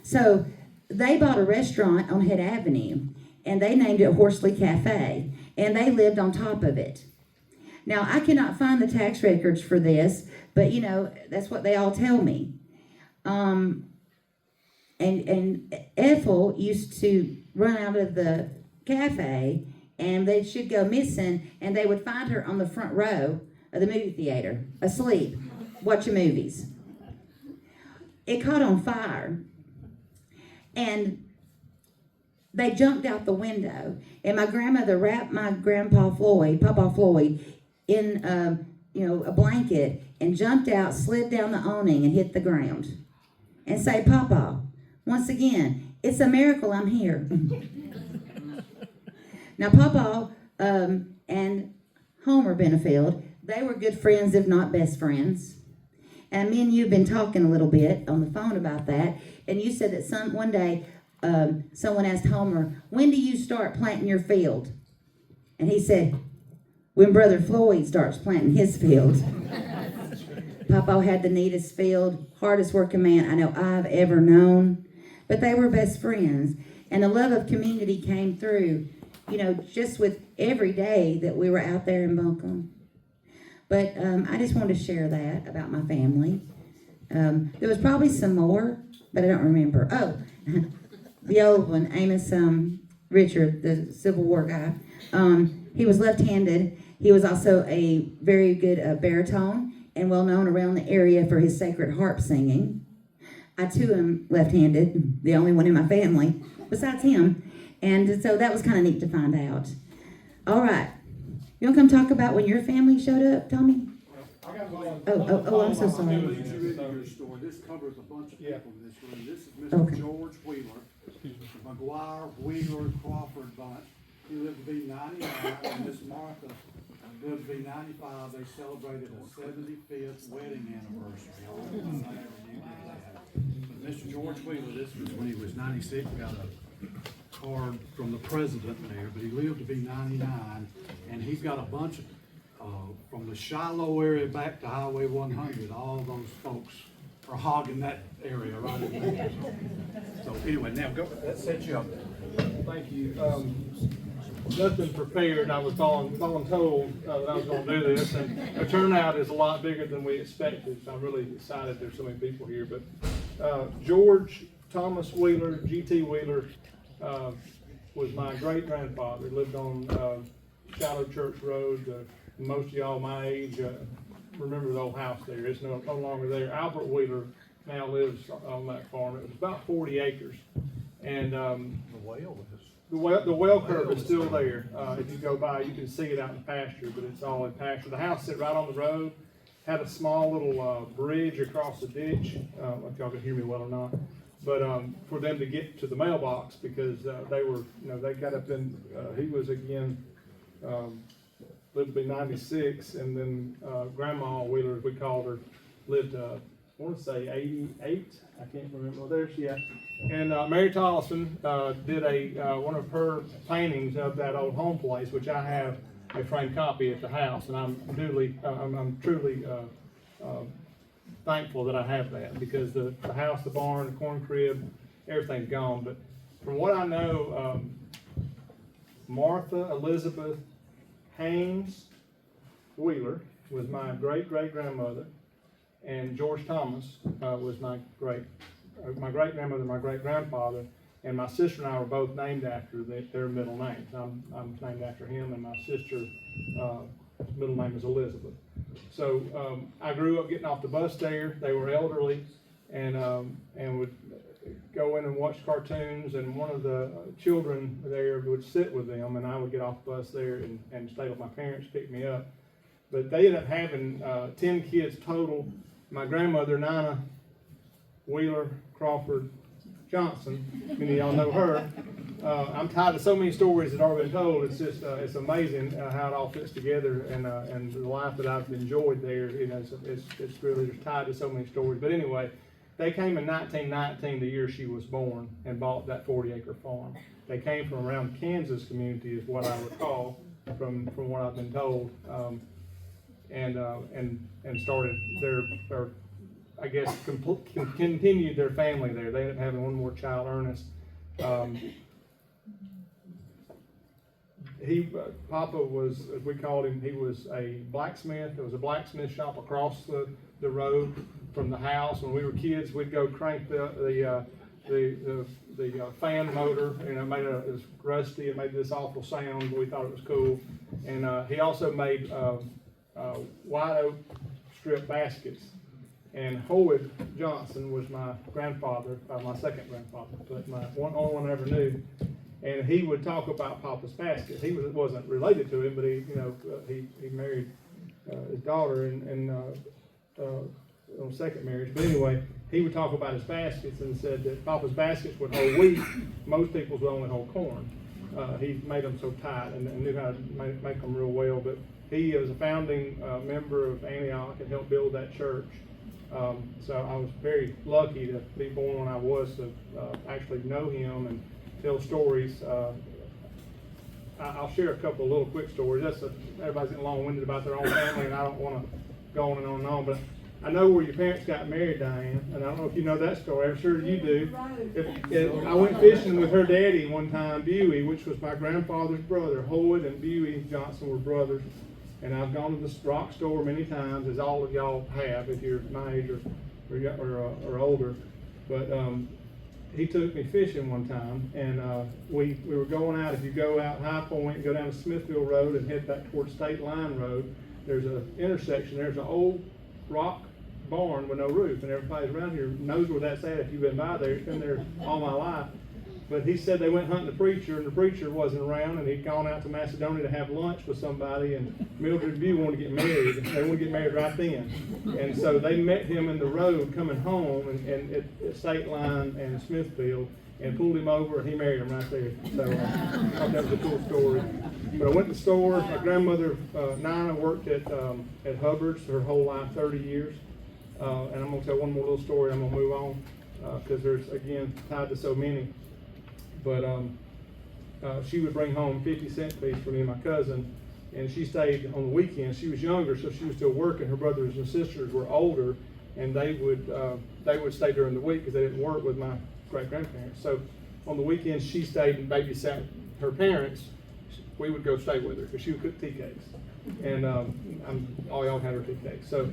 So they bought a restaurant on Head Avenue, and they named it Horsley Cafe, and they lived on top of it. Now, I cannot find the tax records for this, but you know, that's what they all tell me. And Ethel used to run out of the cafe, and they should go missing, and they would find her on the front row of the movie theater, asleep, watching movies. It caught on fire, and they jumped out the window, and my grandmother wrapped my Papa Floyd, in a blanket, and jumped out, slid down the awning, and hit the ground, and say, "Papa, once again, it's a miracle I'm here." Now, Papa and Homer Benefield, they were good friends, if not best friends. And me and you have been talking a little bit on the phone about that, and you said that one day someone asked Homer, "When do you start planting your field?" And he said, "When Brother Floyd starts planting his field." Papa had the neatest field, hardest working man I know I've ever known. But they were best friends. And the love of community came through, you know, just with every day that we were out there in Buncombe. But I just wanted to share that about my family. There was probably some more, but I don't remember. Oh, the old one, Amos Richard, the Civil War guy. He was left-handed. He was also a very good baritone and well known around the area for his sacred harp singing. I too am left-handed, the only one in my family besides him. And so that was kind of neat to find out. All right. You want to come talk about when your family showed up, Tommy? Oh, I'm so sorry. This covers a bunch of people in this room. This is Mr. Okay. George Wheeler, the McGuire, Wheeler, Crawford bunch. He lived to be 99, and Miss Martha lived to be 95. They celebrated a 75th wedding anniversary. I never knew that. But Mr. George Wheeler, this was when he was 96, got a card from the president there, but he lived to be 99, and he's got a bunch of, from the Shiloh area back to Highway 100, all those folks are hogging that area right in there. So anyway, now go, that sets you up there. Thank you. Nothing prepared. I was voluntold that I was going to do this, and the turnout is a lot bigger than we expected. So I'm really excited there's so many people here. But George Thomas Wheeler, G.T. Wheeler, was my great-grandfather. Lived on Shallow Church Road. Most of y'all my age remember the old house there. It's no longer there. Albert Wheeler now lives on that farm. It was about 40 acres. And the well curve is still there. If you go by, you can see it out in the pasture, but it's all in pasture. The house sit right on the road. Had a small little bridge across the ditch. I don't know if y'all can hear me well or not. But for them to get to the mailbox, because they were, they got up in, he was again, lived to be 96, and then Grandma Wheeler, as we called her, lived, I want to say 88. I can't remember. Well, there she is. And Mary Tollison did one of her paintings of that old home place, which I have a framed copy at the house, and I'm truly thankful that I have that, because the house, the barn, the corn crib, everything's gone. But from what I know, Martha Elizabeth Haynes Wheeler was my great-great-grandmother, and George Thomas was my great-grandmother, my great-grandfather, and my sister and I were both named after their middle names. I'm named after him, and my sister's middle name is Elizabeth. So I grew up getting off the bus there. They were elderly, and would go in and watch cartoons, and one of the children there would sit with them, and I would get off the bus there and stay with my parents, pick me up. But they ended up having 10 kids total. My grandmother, Nina Wheeler Crawford Johnson, many of y'all know her. I'm tired of so many stories that have already been told. It's just, it's amazing how it all fits together, and the life that I've enjoyed there, it's really just tied to so many stories. But anyway, they came in 1919, the year she was born, and bought that 40-acre farm. They came from around Kansas community, is what I recall from what I've been told, and started their I guess continued their family there. They ended up having one more child, Ernest. Papa was, as we called him, he was a blacksmith. There was a blacksmith shop across the road from the house. When we were kids, we'd go crank the fan motor, and it was rusty. It made this awful sound, but we thought it was cool. And he also made white oak strip baskets. And Howard Johnson was my grandfather, my second grandfather, but my only one I ever knew. And he would talk about Papa's basket. He wasn't related to him, but he married his daughter on second marriage. But anyway, he would talk about his baskets and said that Papa's baskets would hold wheat. Most people's would only hold corn. He made them so tight and knew how to make them real well. But he was a founding member of Antioch and helped build that church. So I was very lucky to be born when I was to actually know him and tell stories. I'll share a couple of little quick stories. Everybody's getting long-winded about their own family, and I don't want to go on and on and on. But I know where your parents got married, Diane, and I don't know if you know that story. I'm sure you do. I went fishing with her daddy one time, Buey, which was my grandfather's brother. Hoyt and Buey Johnson were brothers. And I've gone to this rock store many times, as all of y'all have, if you're my age or older. But he took me fishing one time, and we were going out. If you go out High Point, go down to Smithville Road and head back towards State Line Road, there's an intersection. There's an old rock barn with no roof, and everybody around here knows where that's at if you've been by there. It's been there all my life. But he said they went hunting the preacher, and the preacher wasn't around, and he'd gone out to Macedonia to have lunch with somebody, and Mildred and View wanted to get married. They wanted to get married right then. And so they met him in the road coming home and at State Line and Smithfield, and pulled him over, and he married him right there. So I thought that was a cool story. But I went to the store. My grandmother, Nina, worked at Hubbard's her whole life, 30 years. And I'm going to tell one more little story, and I'm going to move on, because there's, again, tied to so many. But she would bring home 50-cent piece for me and my cousin, and she stayed on the weekends. She was younger, so she was still working. Her brothers and sisters were older, and they would stay during the week because they didn't work with my great-grandparents. So on the weekends, she stayed and babysat her parents. We would go stay with her because she would cook tea cakes. And all y'all had her tea cakes. So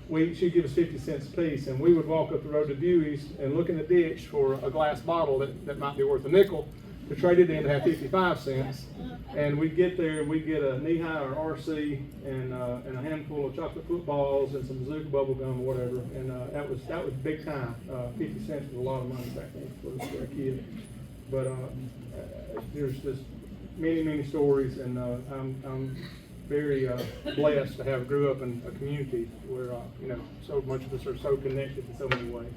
she'd give us 50 cents a piece, and we would walk up the road to Dewey's and look in the ditch for a glass bottle that might be worth a nickel to trade it in to have 55 cents. And we'd get there and we'd get a knee-high or RC and a handful of chocolate footballs and some Bazooka bubble gum or whatever. And that was big time. 50 cents was a lot of money back then for a kid. But there's just many stories, and I'm very blessed to have grew up in a community where so much of us are so connected in so many ways.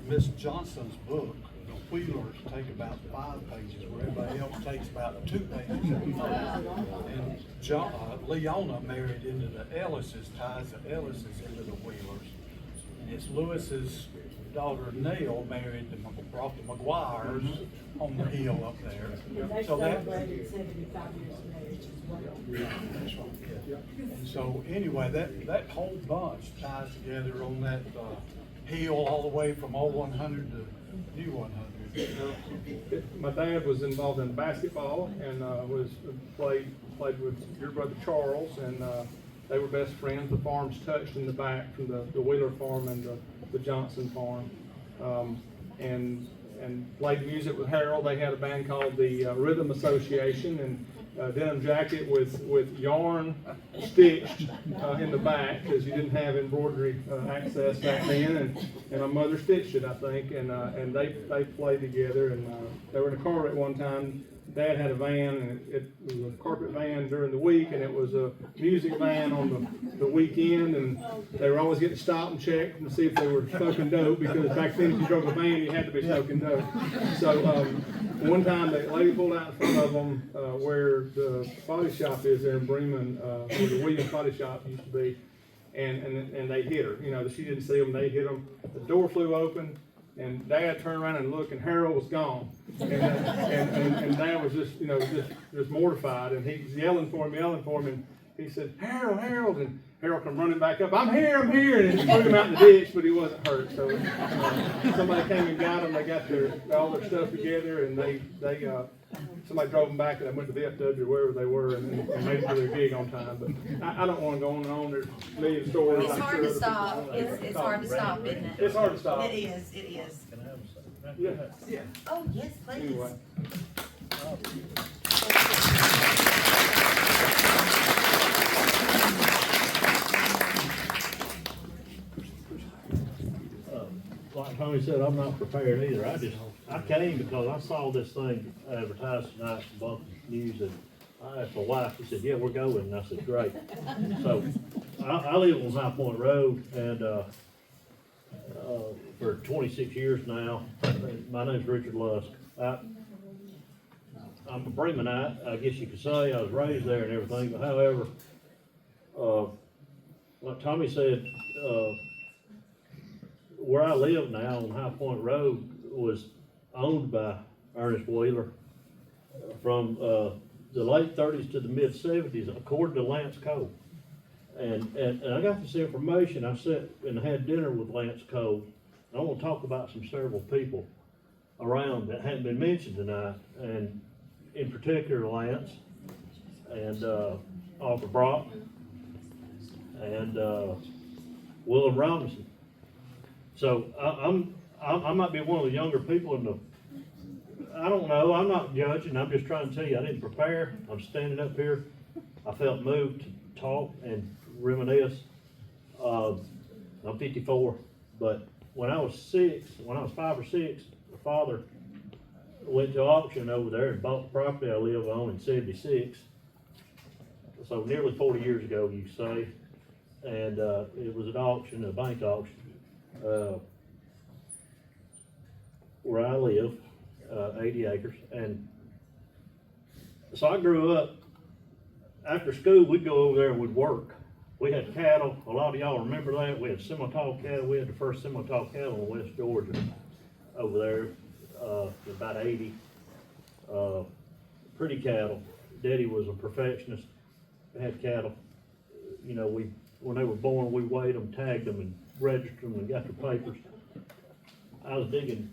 Miss Johnson's book, The Wheelers, take about 5 pages, where everybody else takes about 2 pages. And Leona married into the Ellises, ties the Ellises into the Wheelers. And it's Lewis's daughter Neil married brought the McGuires on the hill up there. They So that, celebrated 75 years of marriage as well. that's right. Yeah. And so anyway, that whole bunch ties together on that hill all the way from old 100 to new 100. My dad was involved in basketball and played with your brother Charles, and they were best friends. The farms touched in the back from the Wheeler farm and the Johnson farm, and played music with Harold. They had a band called the Rhythm Association, and denim jacket with yarn stitched in the back because you didn't have embroidery access back then, and my mother stitched it, I think, and they played together, and they were in a car at one time. Dad had a van, and it was a carpet van during the week, and it was a music van on the weekend, and they were always getting stopped and checked to see if they were smoking dope, because back then if you drove a van, you had to be smoking dope. So one time the lady pulled out in front of them where the body shop is there in Bremen, where the Williams body shop used to be, and they hit her. She didn't see them, they hit them. The door flew open, and Dad turned around and looked, and Harold was gone. And Dad was just mortified, and he was yelling for him, and he said, Harold, and Harold come running back up, I'm here, and he threw him out in the ditch, but he wasn't hurt. So somebody came and got him. They got all their stuff together, and they somebody drove them back and they went to VFW or wherever they were and made it to their gig on time, but I don't wanna go on and on, there's a million stories. It's I'm hard sure to other stop, people wanna it's hard to stop, isn't it? It's hard to stop. It is, it is. Yeah. Oh, yes, please. Anyway. Like Tommy said, I'm not prepared either. I came because I saw this thing advertised tonight in Buncombe News, and I asked my wife, she said, yeah, we're going, and I said, great. So, I live on High Point Road, and, for 26 years now, my name's Richard Lusk. I'm a Bremenite, I guess you could say. I was raised there and everything, but however, like Tommy said, where I live now on High Point Road was owned by Ernest Wheeler from the late 30s to the mid 70s, according to Lance Cole. And I got this information. I sat and had dinner with Lance Cole. I want to talk about several people around that hadn't been mentioned tonight, and in particular Lance and Arthur Brock and Willem Robinson. So I might be one of the younger people in the, I don't know, I'm not judging, I'm just trying to tell you, I didn't prepare. I'm standing up here. I felt moved to talk and reminisce. I'm 54, but when I was 5 or 6, my father went to auction over there and bought the property I live on in 76. So nearly 40 years ago, you say. And it was an auction, a bank auction. Where I live, 80 acres, and so I grew up, after school we'd go over there and we'd work. We had cattle, a lot of y'all remember that. We had semi-tall cattle. We had the first semi-tall cattle in West Georgia over there, about 80, pretty cattle. Daddy was a perfectionist, had cattle. You know, when they were born, we weighed them, tagged them, and registered them and got their papers. I was digging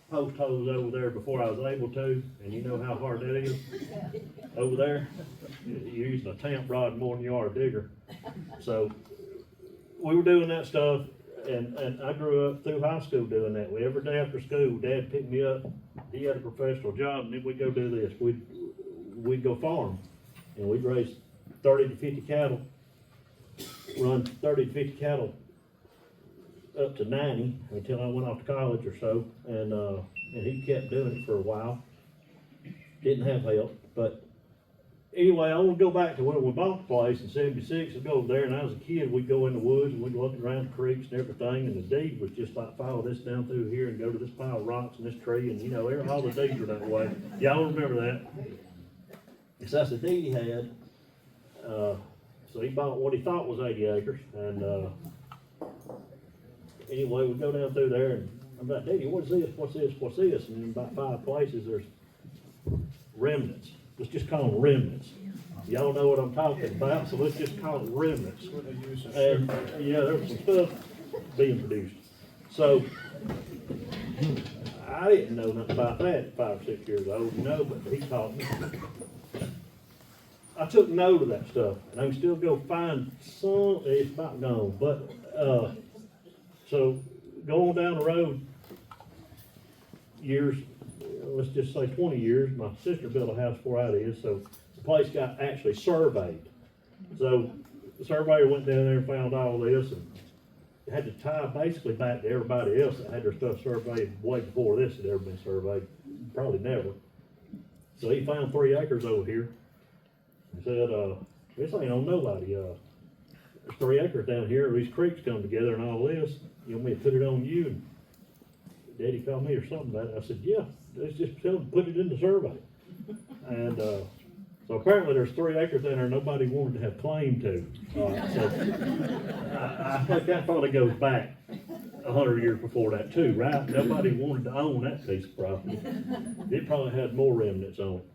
post holes over there before I was able to, and you know how hard that is over there. You're using a tamp rod more than you are a digger. So we were doing that stuff, and I grew up through high school doing that. Every day after school, Dad picked me up. He had a professional job, and then we'd go do this. We'd go farm, and we'd raise 30 to 50 cattle. Run 30 to 50 cattle up to 90 until I went off to college or so, and he kept doing it for a while. Didn't have help, but anyway, I want to go back to when we bought the place in 76. I'd go over there, and I was a kid, we'd go in the woods and we'd look around the creeks and everything, and the deed was just like follow this down through here and go to this pile of rocks and this tree, and you know, all the deeds were that way. Y'all remember that? So that's the deed he had. So he bought what he thought was 80 acres, and anyway, we go down through there, and I'm like, Daddy, what's this, what's this, what's this? And in about 5 places, there's remnants. Let's just call them remnants. Y'all know what I'm talking about, so let's just call them remnants. And yeah, there was some stuff being produced. So I didn't know nothing about that at 5 or 6 years old, you know, but he taught me. I took note of that stuff, and I can still go find some. It's about gone, but so going down the road years, let's just say 20 years, my sister built a house before I did, so the place got actually surveyed. So the surveyor went down there and found all this, and had to tie basically back to everybody else that had their stuff surveyed way before this had ever been surveyed, probably never. So he found 3 acres over here. He said, this ain't on nobody. There's 3 acres down here. These creeks come together and all this. You want me to put it on you? And Daddy called me or something about it. I said, yeah, let's just tell them to put it in the survey. And so apparently there's 3 acres down there nobody wanted to have claim to. So I think that probably goes back 100 years before that too, right? Nobody wanted to own that piece of property. It probably had more remnants on it.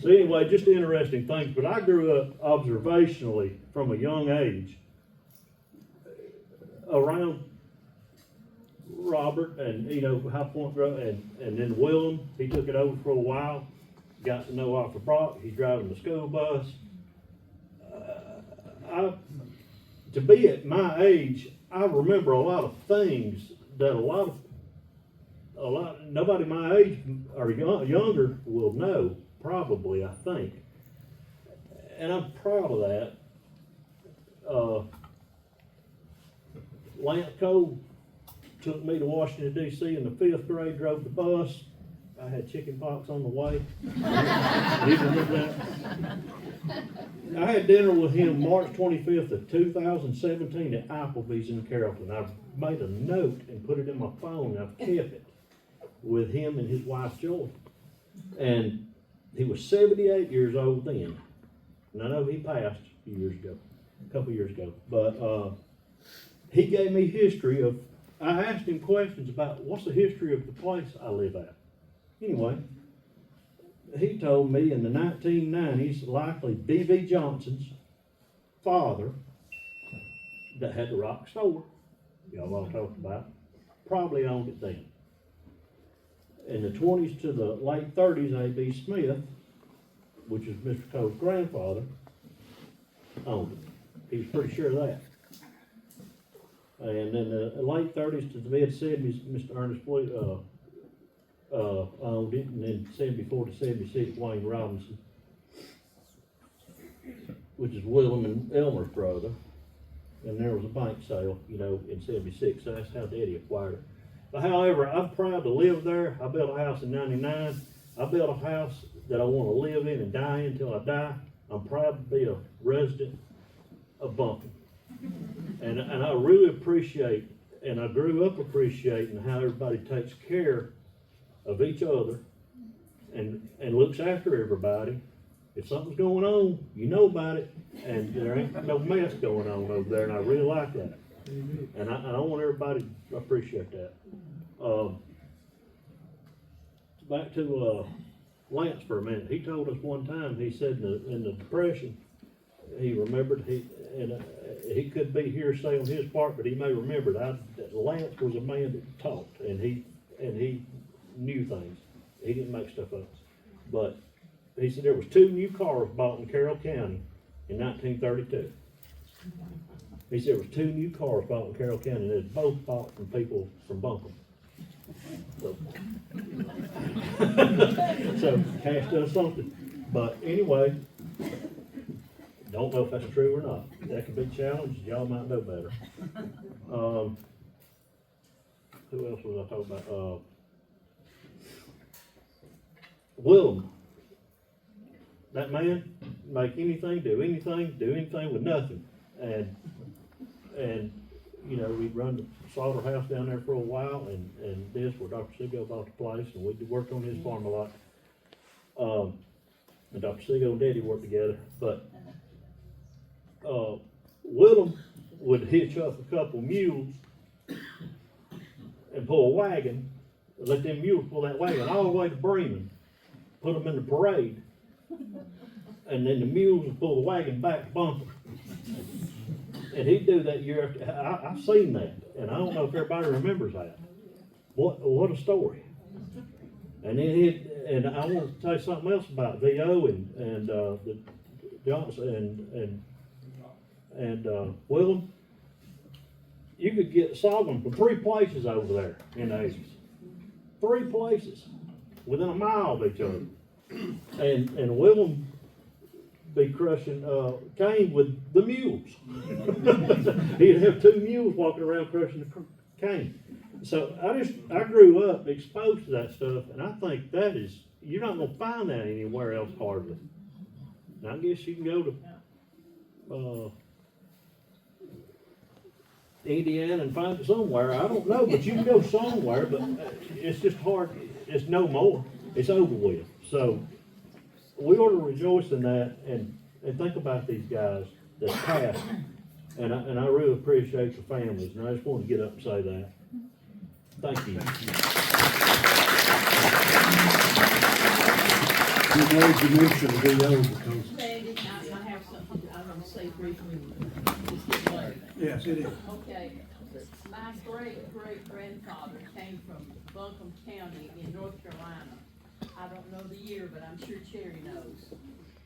So anyway, just interesting things, but I grew up observationally from a young age around Robert and, you know, High Point Road, and then Willem, he took it over for a while, got to know Arthur Brock, he's driving the school bus. To be at my age, I remember a lot of things that nobody my age or younger will know, probably, I think. And I'm proud of that. Lance Cole took me to Washington DC in the 5th grade, drove the bus. I had chicken pox on the way. You remember that? I had dinner with him March 25th of 2017 at Applebee's in Carrollton. I made a note and put it in my phone. I've kept it with him and his wife Joy. And he was 78 years old then. And I know he passed a couple years ago. But he gave me history of, I asked him questions about what's the history of the place I live at. Anyway, he told me in the 1990s, likely B.B. Johnson's father, that had the rock store, y'all all talked about, probably owned it then. In the 20s to the late 30s, A.B. Smith, which is Mr. Cole's grandfather, owned it. He was pretty sure of that. And in the late 30s to the mid 70s, Mr. Ernest Boyd owned it, and then 74 to 76, Wayne Robinson, which is Willem and Elmer's brother. And there was a bank sale, you know, in 76, so that's how Daddy acquired it. But however, I'm proud to live there. I built a house in 99. I built a house that I want to live in and die in until I die. I'm proud to be a resident of Buncombe. And I really appreciate, and I grew up appreciating how everybody takes care of each other and looks after everybody. If something's going on, you know about it, and there ain't no mess going on over there, and I really like that. And I want everybody to appreciate that. Back to Lance for a minute. He told us one time, he said in the Depression, he remembered, he could be hearsay on his part, but he may remember that Lance was a man that talked, and he knew things. He didn't make stuff up. But he said there was 2 new cars bought in Carroll County in 1932. He said there was 2 new cars bought in Carroll County, and they was both bought from people from Buncombe. So cash does something. But anyway, don't know if that's true or not. That could be challenged. Y'all might know better. Who else was I talking about? Willem. That man make anything, do anything with nothing. And you know, we run the slaughterhouse down there for a while, and this where Dr. Seago bought the place, and we worked on his farm a lot. And Dr. Seago and Daddy worked together, but Willem would hitch up a couple mules and pull a wagon, let them mules pull that wagon all the way to Bremen, put them in the parade, and then the mules would pull the wagon back to Buncombe. And he'd do that year after. I've seen that, and I don't know if everybody remembers that. What a story! And then and I want to tell you something else about VO and the Johnson and Willem. You could get sorghum from 3 places over there in the 80s. 3 places within a mile of each other. And Willem be crushing cane with the mules. He'd have 2 mules walking around crushing the cane. So I grew up exposed to that stuff, and I think that is, you're not going to find that anywhere else hardly. Now, I guess you can go to Indiana and find it somewhere. I don't know, but you can go somewhere, but it's just hard. It's no more. It's over with. So we ought to rejoice in that and think about these guys that passed. And I really appreciate the families, and I just want to get up and say that. Thank you. You know, you mentioned VO because. Randy, I have something I want to say briefly. Just get later. Yes, it is. Okay, My great-great-grandfather came from Buncombe County in North Carolina. I don't know the year, but I'm sure Cherry knows.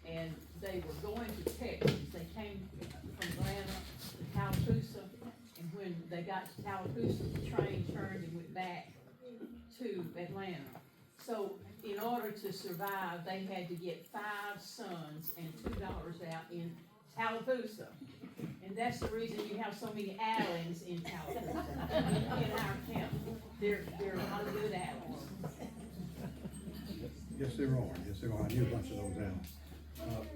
And they were going to Texas. They came from Atlanta to Tallapoosa, and when they got to Tallapoosa, the train turned and went back to Atlanta. So in order to survive, they had to get 5 sons and $2 out in Tallapoosa. And that's the reason you have so many Allens in Tallapoosa, in our county. There are a lot of good Allens. Yes, there are. Yes, there are. I knew a bunch of those Allens.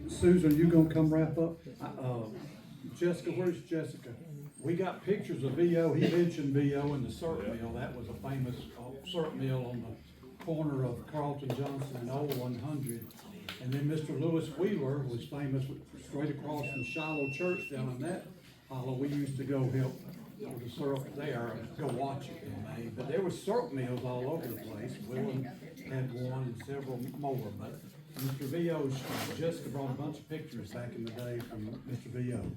Susan, you gonna come wrap up? Jessica, where's Jessica? We got pictures of VO. He mentioned VO and the syrup mill. That was a famous syrup mill on the corner of Carlton Johnson and Old 100. And then Mr. Lewis Wheeler was famous straight across from Shiloh Church down in that hollow. We used to go help with the syrup there, go watch it being made. But there was syrup mills all over the place. Willen had one and several more. But Mr. VO, Jessica brought a bunch of pictures back in the day from Mr. VO.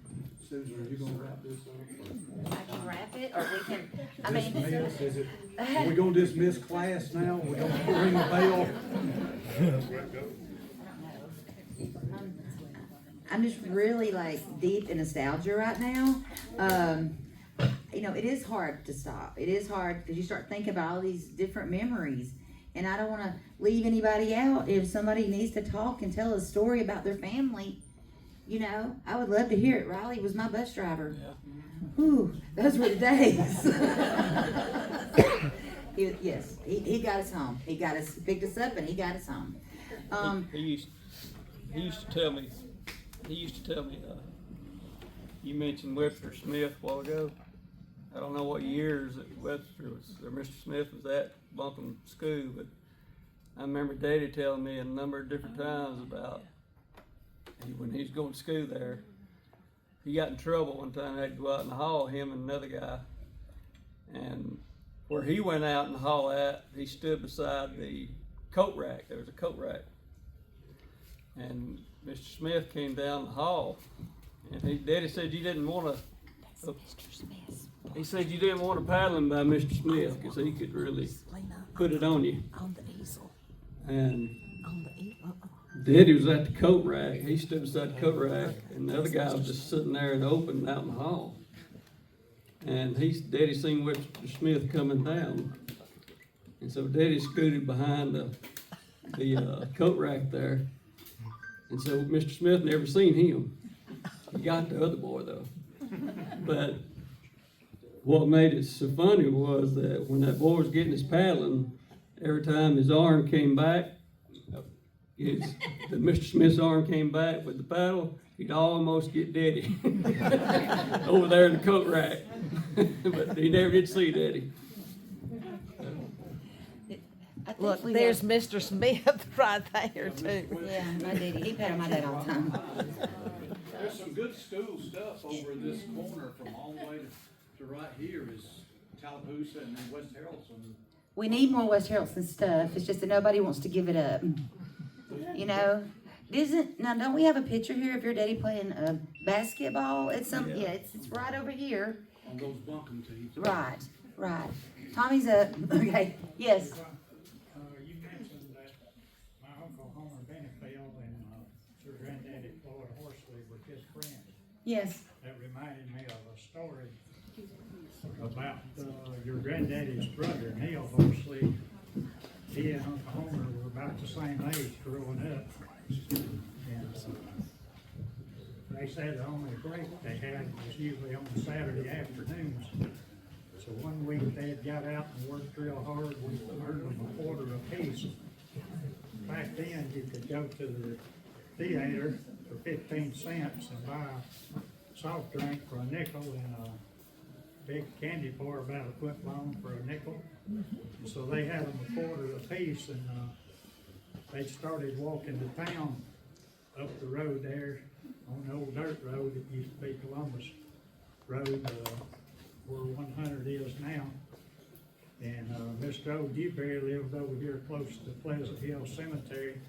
Susan, are you gonna wrap this up? I can wrap it, or we can, I mean. Dismiss, is it, are we gonna dismiss class now? We're gonna ring the bell? I'm just really like deep in nostalgia right now. You know, it is hard to stop. It is hard because you start thinking about all these different memories. And I don't want to leave anybody out. If somebody needs to talk and tell a story about their family, you know, I would love to hear it. Riley was my bus driver. Whew, those were the days. He got us home. He picked us up and he got us home. He used to tell me, you mentioned Webster Smith a while ago. I don't know what years that Webster was, or Mr. Smith was at Buncombe School, but I remember Daddy telling me a number of different times about when he was going to school there. He got in trouble one time. They had to go out in the hall, him and another guy. And where he went out in the hall at, he stood beside the coat rack. There was a coat rack. And Mr. Smith came down the hall, and Daddy said you didn't want to. He said you didn't want to paddle him by Mr. Smith because he could really put it on you. And Daddy was at the coat rack. He stood beside the coat rack, and the other guy was just sitting there and open out in the hall. And Daddy seen Mr. Smith coming down, and so Daddy scooted behind the coat rack there. And so Mr. Smith never seen him. He got the other boy though. But what made it so funny was that when that boy was getting his paddling, every time his arm came back, Mr. Smith's arm came back with the paddle, he'd almost get Daddy over there in the coat rack. But he never did see Daddy. Look, there's Mr. Smith right there too. Yeah, my daddy, he patted my dad all the time. There's some good school stuff over in this corner from all the way to right here is Tallapoosa and then West Harrelson. We need more West Harrelson stuff. It's just that nobody wants to give it up. You know, don't we have a picture here of your daddy playing basketball? It's right over here. On those Buncombe teams. Right. Tommy's up. Okay, yes. You mentioned that my uncle Homer Benefield and your granddaddy Floyd Horsley were his friends. Yes. That reminded me of a story about your granddaddy's brother, Neil Horsley. He and Uncle Homer were about the same age growing up. And they said the only break they had was usually on Saturday afternoons. So one week they had got out and worked real hard. We earned them a quarter apiece. Back then, you could go to the theater for 15 cents and buy a soft drink for a nickel and a big candy bar about a foot long for a nickel. And so they had them a quarter apiece, and they started walking to town up the road there on the old dirt road. It used to be Columbus Road, where 100 is now. And Mr. O. Dewberry lived over here close to Pleasant Hill Cemetery.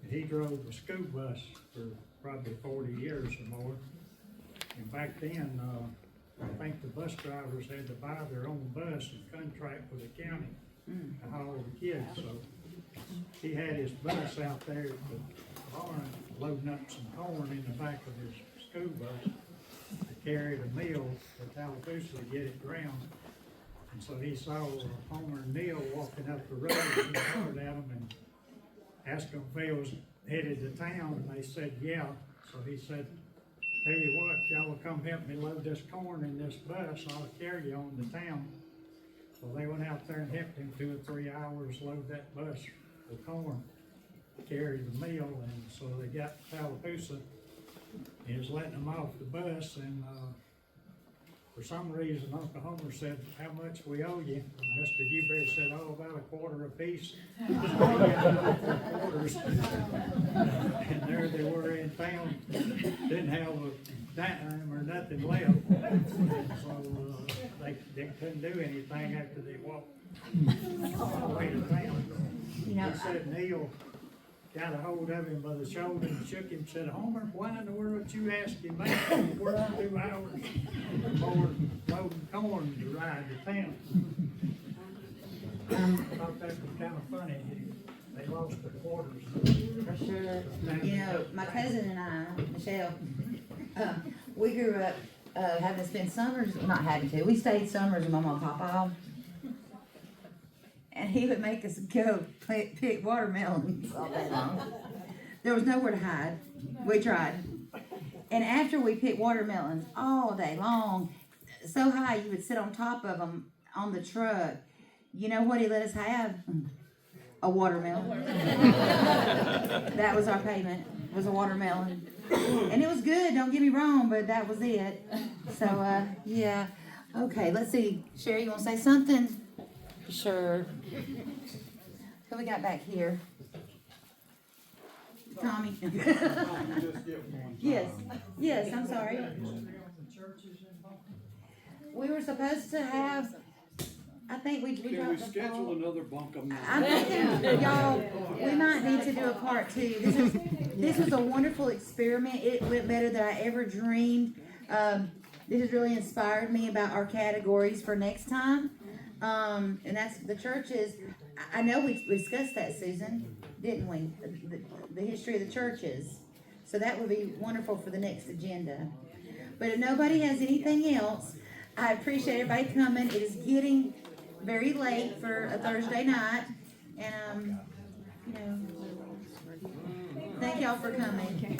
And he drove the school bus for probably 40 years or more. And back then, I think the bus drivers had to buy their own bus and contract with the county to haul the kids, so he had his bus out there at the barn loading up some corn in the back of his school bus to carry the meal to Tallapoosa to get it ground. And so he saw Homer and Neil walking up the road, and he hollered at them and asked them if they was headed to town, and they said, yeah. So he said, tell you what, y'all will come help me load this corn in this bus, I'll carry you on to town. So they went out there and helped him 2 or 3 hours load that bus with corn, carry the meal, and so they got to Tallapoosa. He was letting them off the bus, and for some reason, Uncle Homer said, how much we owe you? And Mr. Dewberry said, oh, about a quarter apiece. So he got quarters. And there they were in town, didn't have a dime or nothing left. So they couldn't do anything after they walked all the way to town. You know, He said Neil got a hold of him by the shoulder and shook him, said, Homer, why in the world you asking me to work 2 hours more loading corn to ride to town? I thought that was kind of funny. They lost their quarters. for sure. You know, my cousin and I, Michelle, we grew up having to spend summers, not having to, we stayed summers with Mama and Papa. And he would make us go pick watermelons all day long. There was nowhere to hide. We tried. And after we picked watermelons all day long, so high you would sit on top of them on the truck. You know what he let us have? A watermelon. That was our payment, was a watermelon. And it was good, don't get me wrong, but that was it. So, yeah. Okay, let's see. Sherry, you want to say something? Sure. Who we got back here? Tommy. Yes, yes, I'm sorry. We were supposed to have, I think we Can we dropped the schedule ball. another Buncombe? I'm thinking, y'all, we might need to do a part 2. This was a wonderful experiment. It went better than I ever dreamed. This has really inspired me about our categories for next time. And that's the churches. I know we discussed that, Susan, didn't we? The history of the churches. So that would be wonderful for the next agenda. But if nobody has anything else, I appreciate everybody coming. It is getting very late for a Thursday night. And, you know, thank y'all for coming.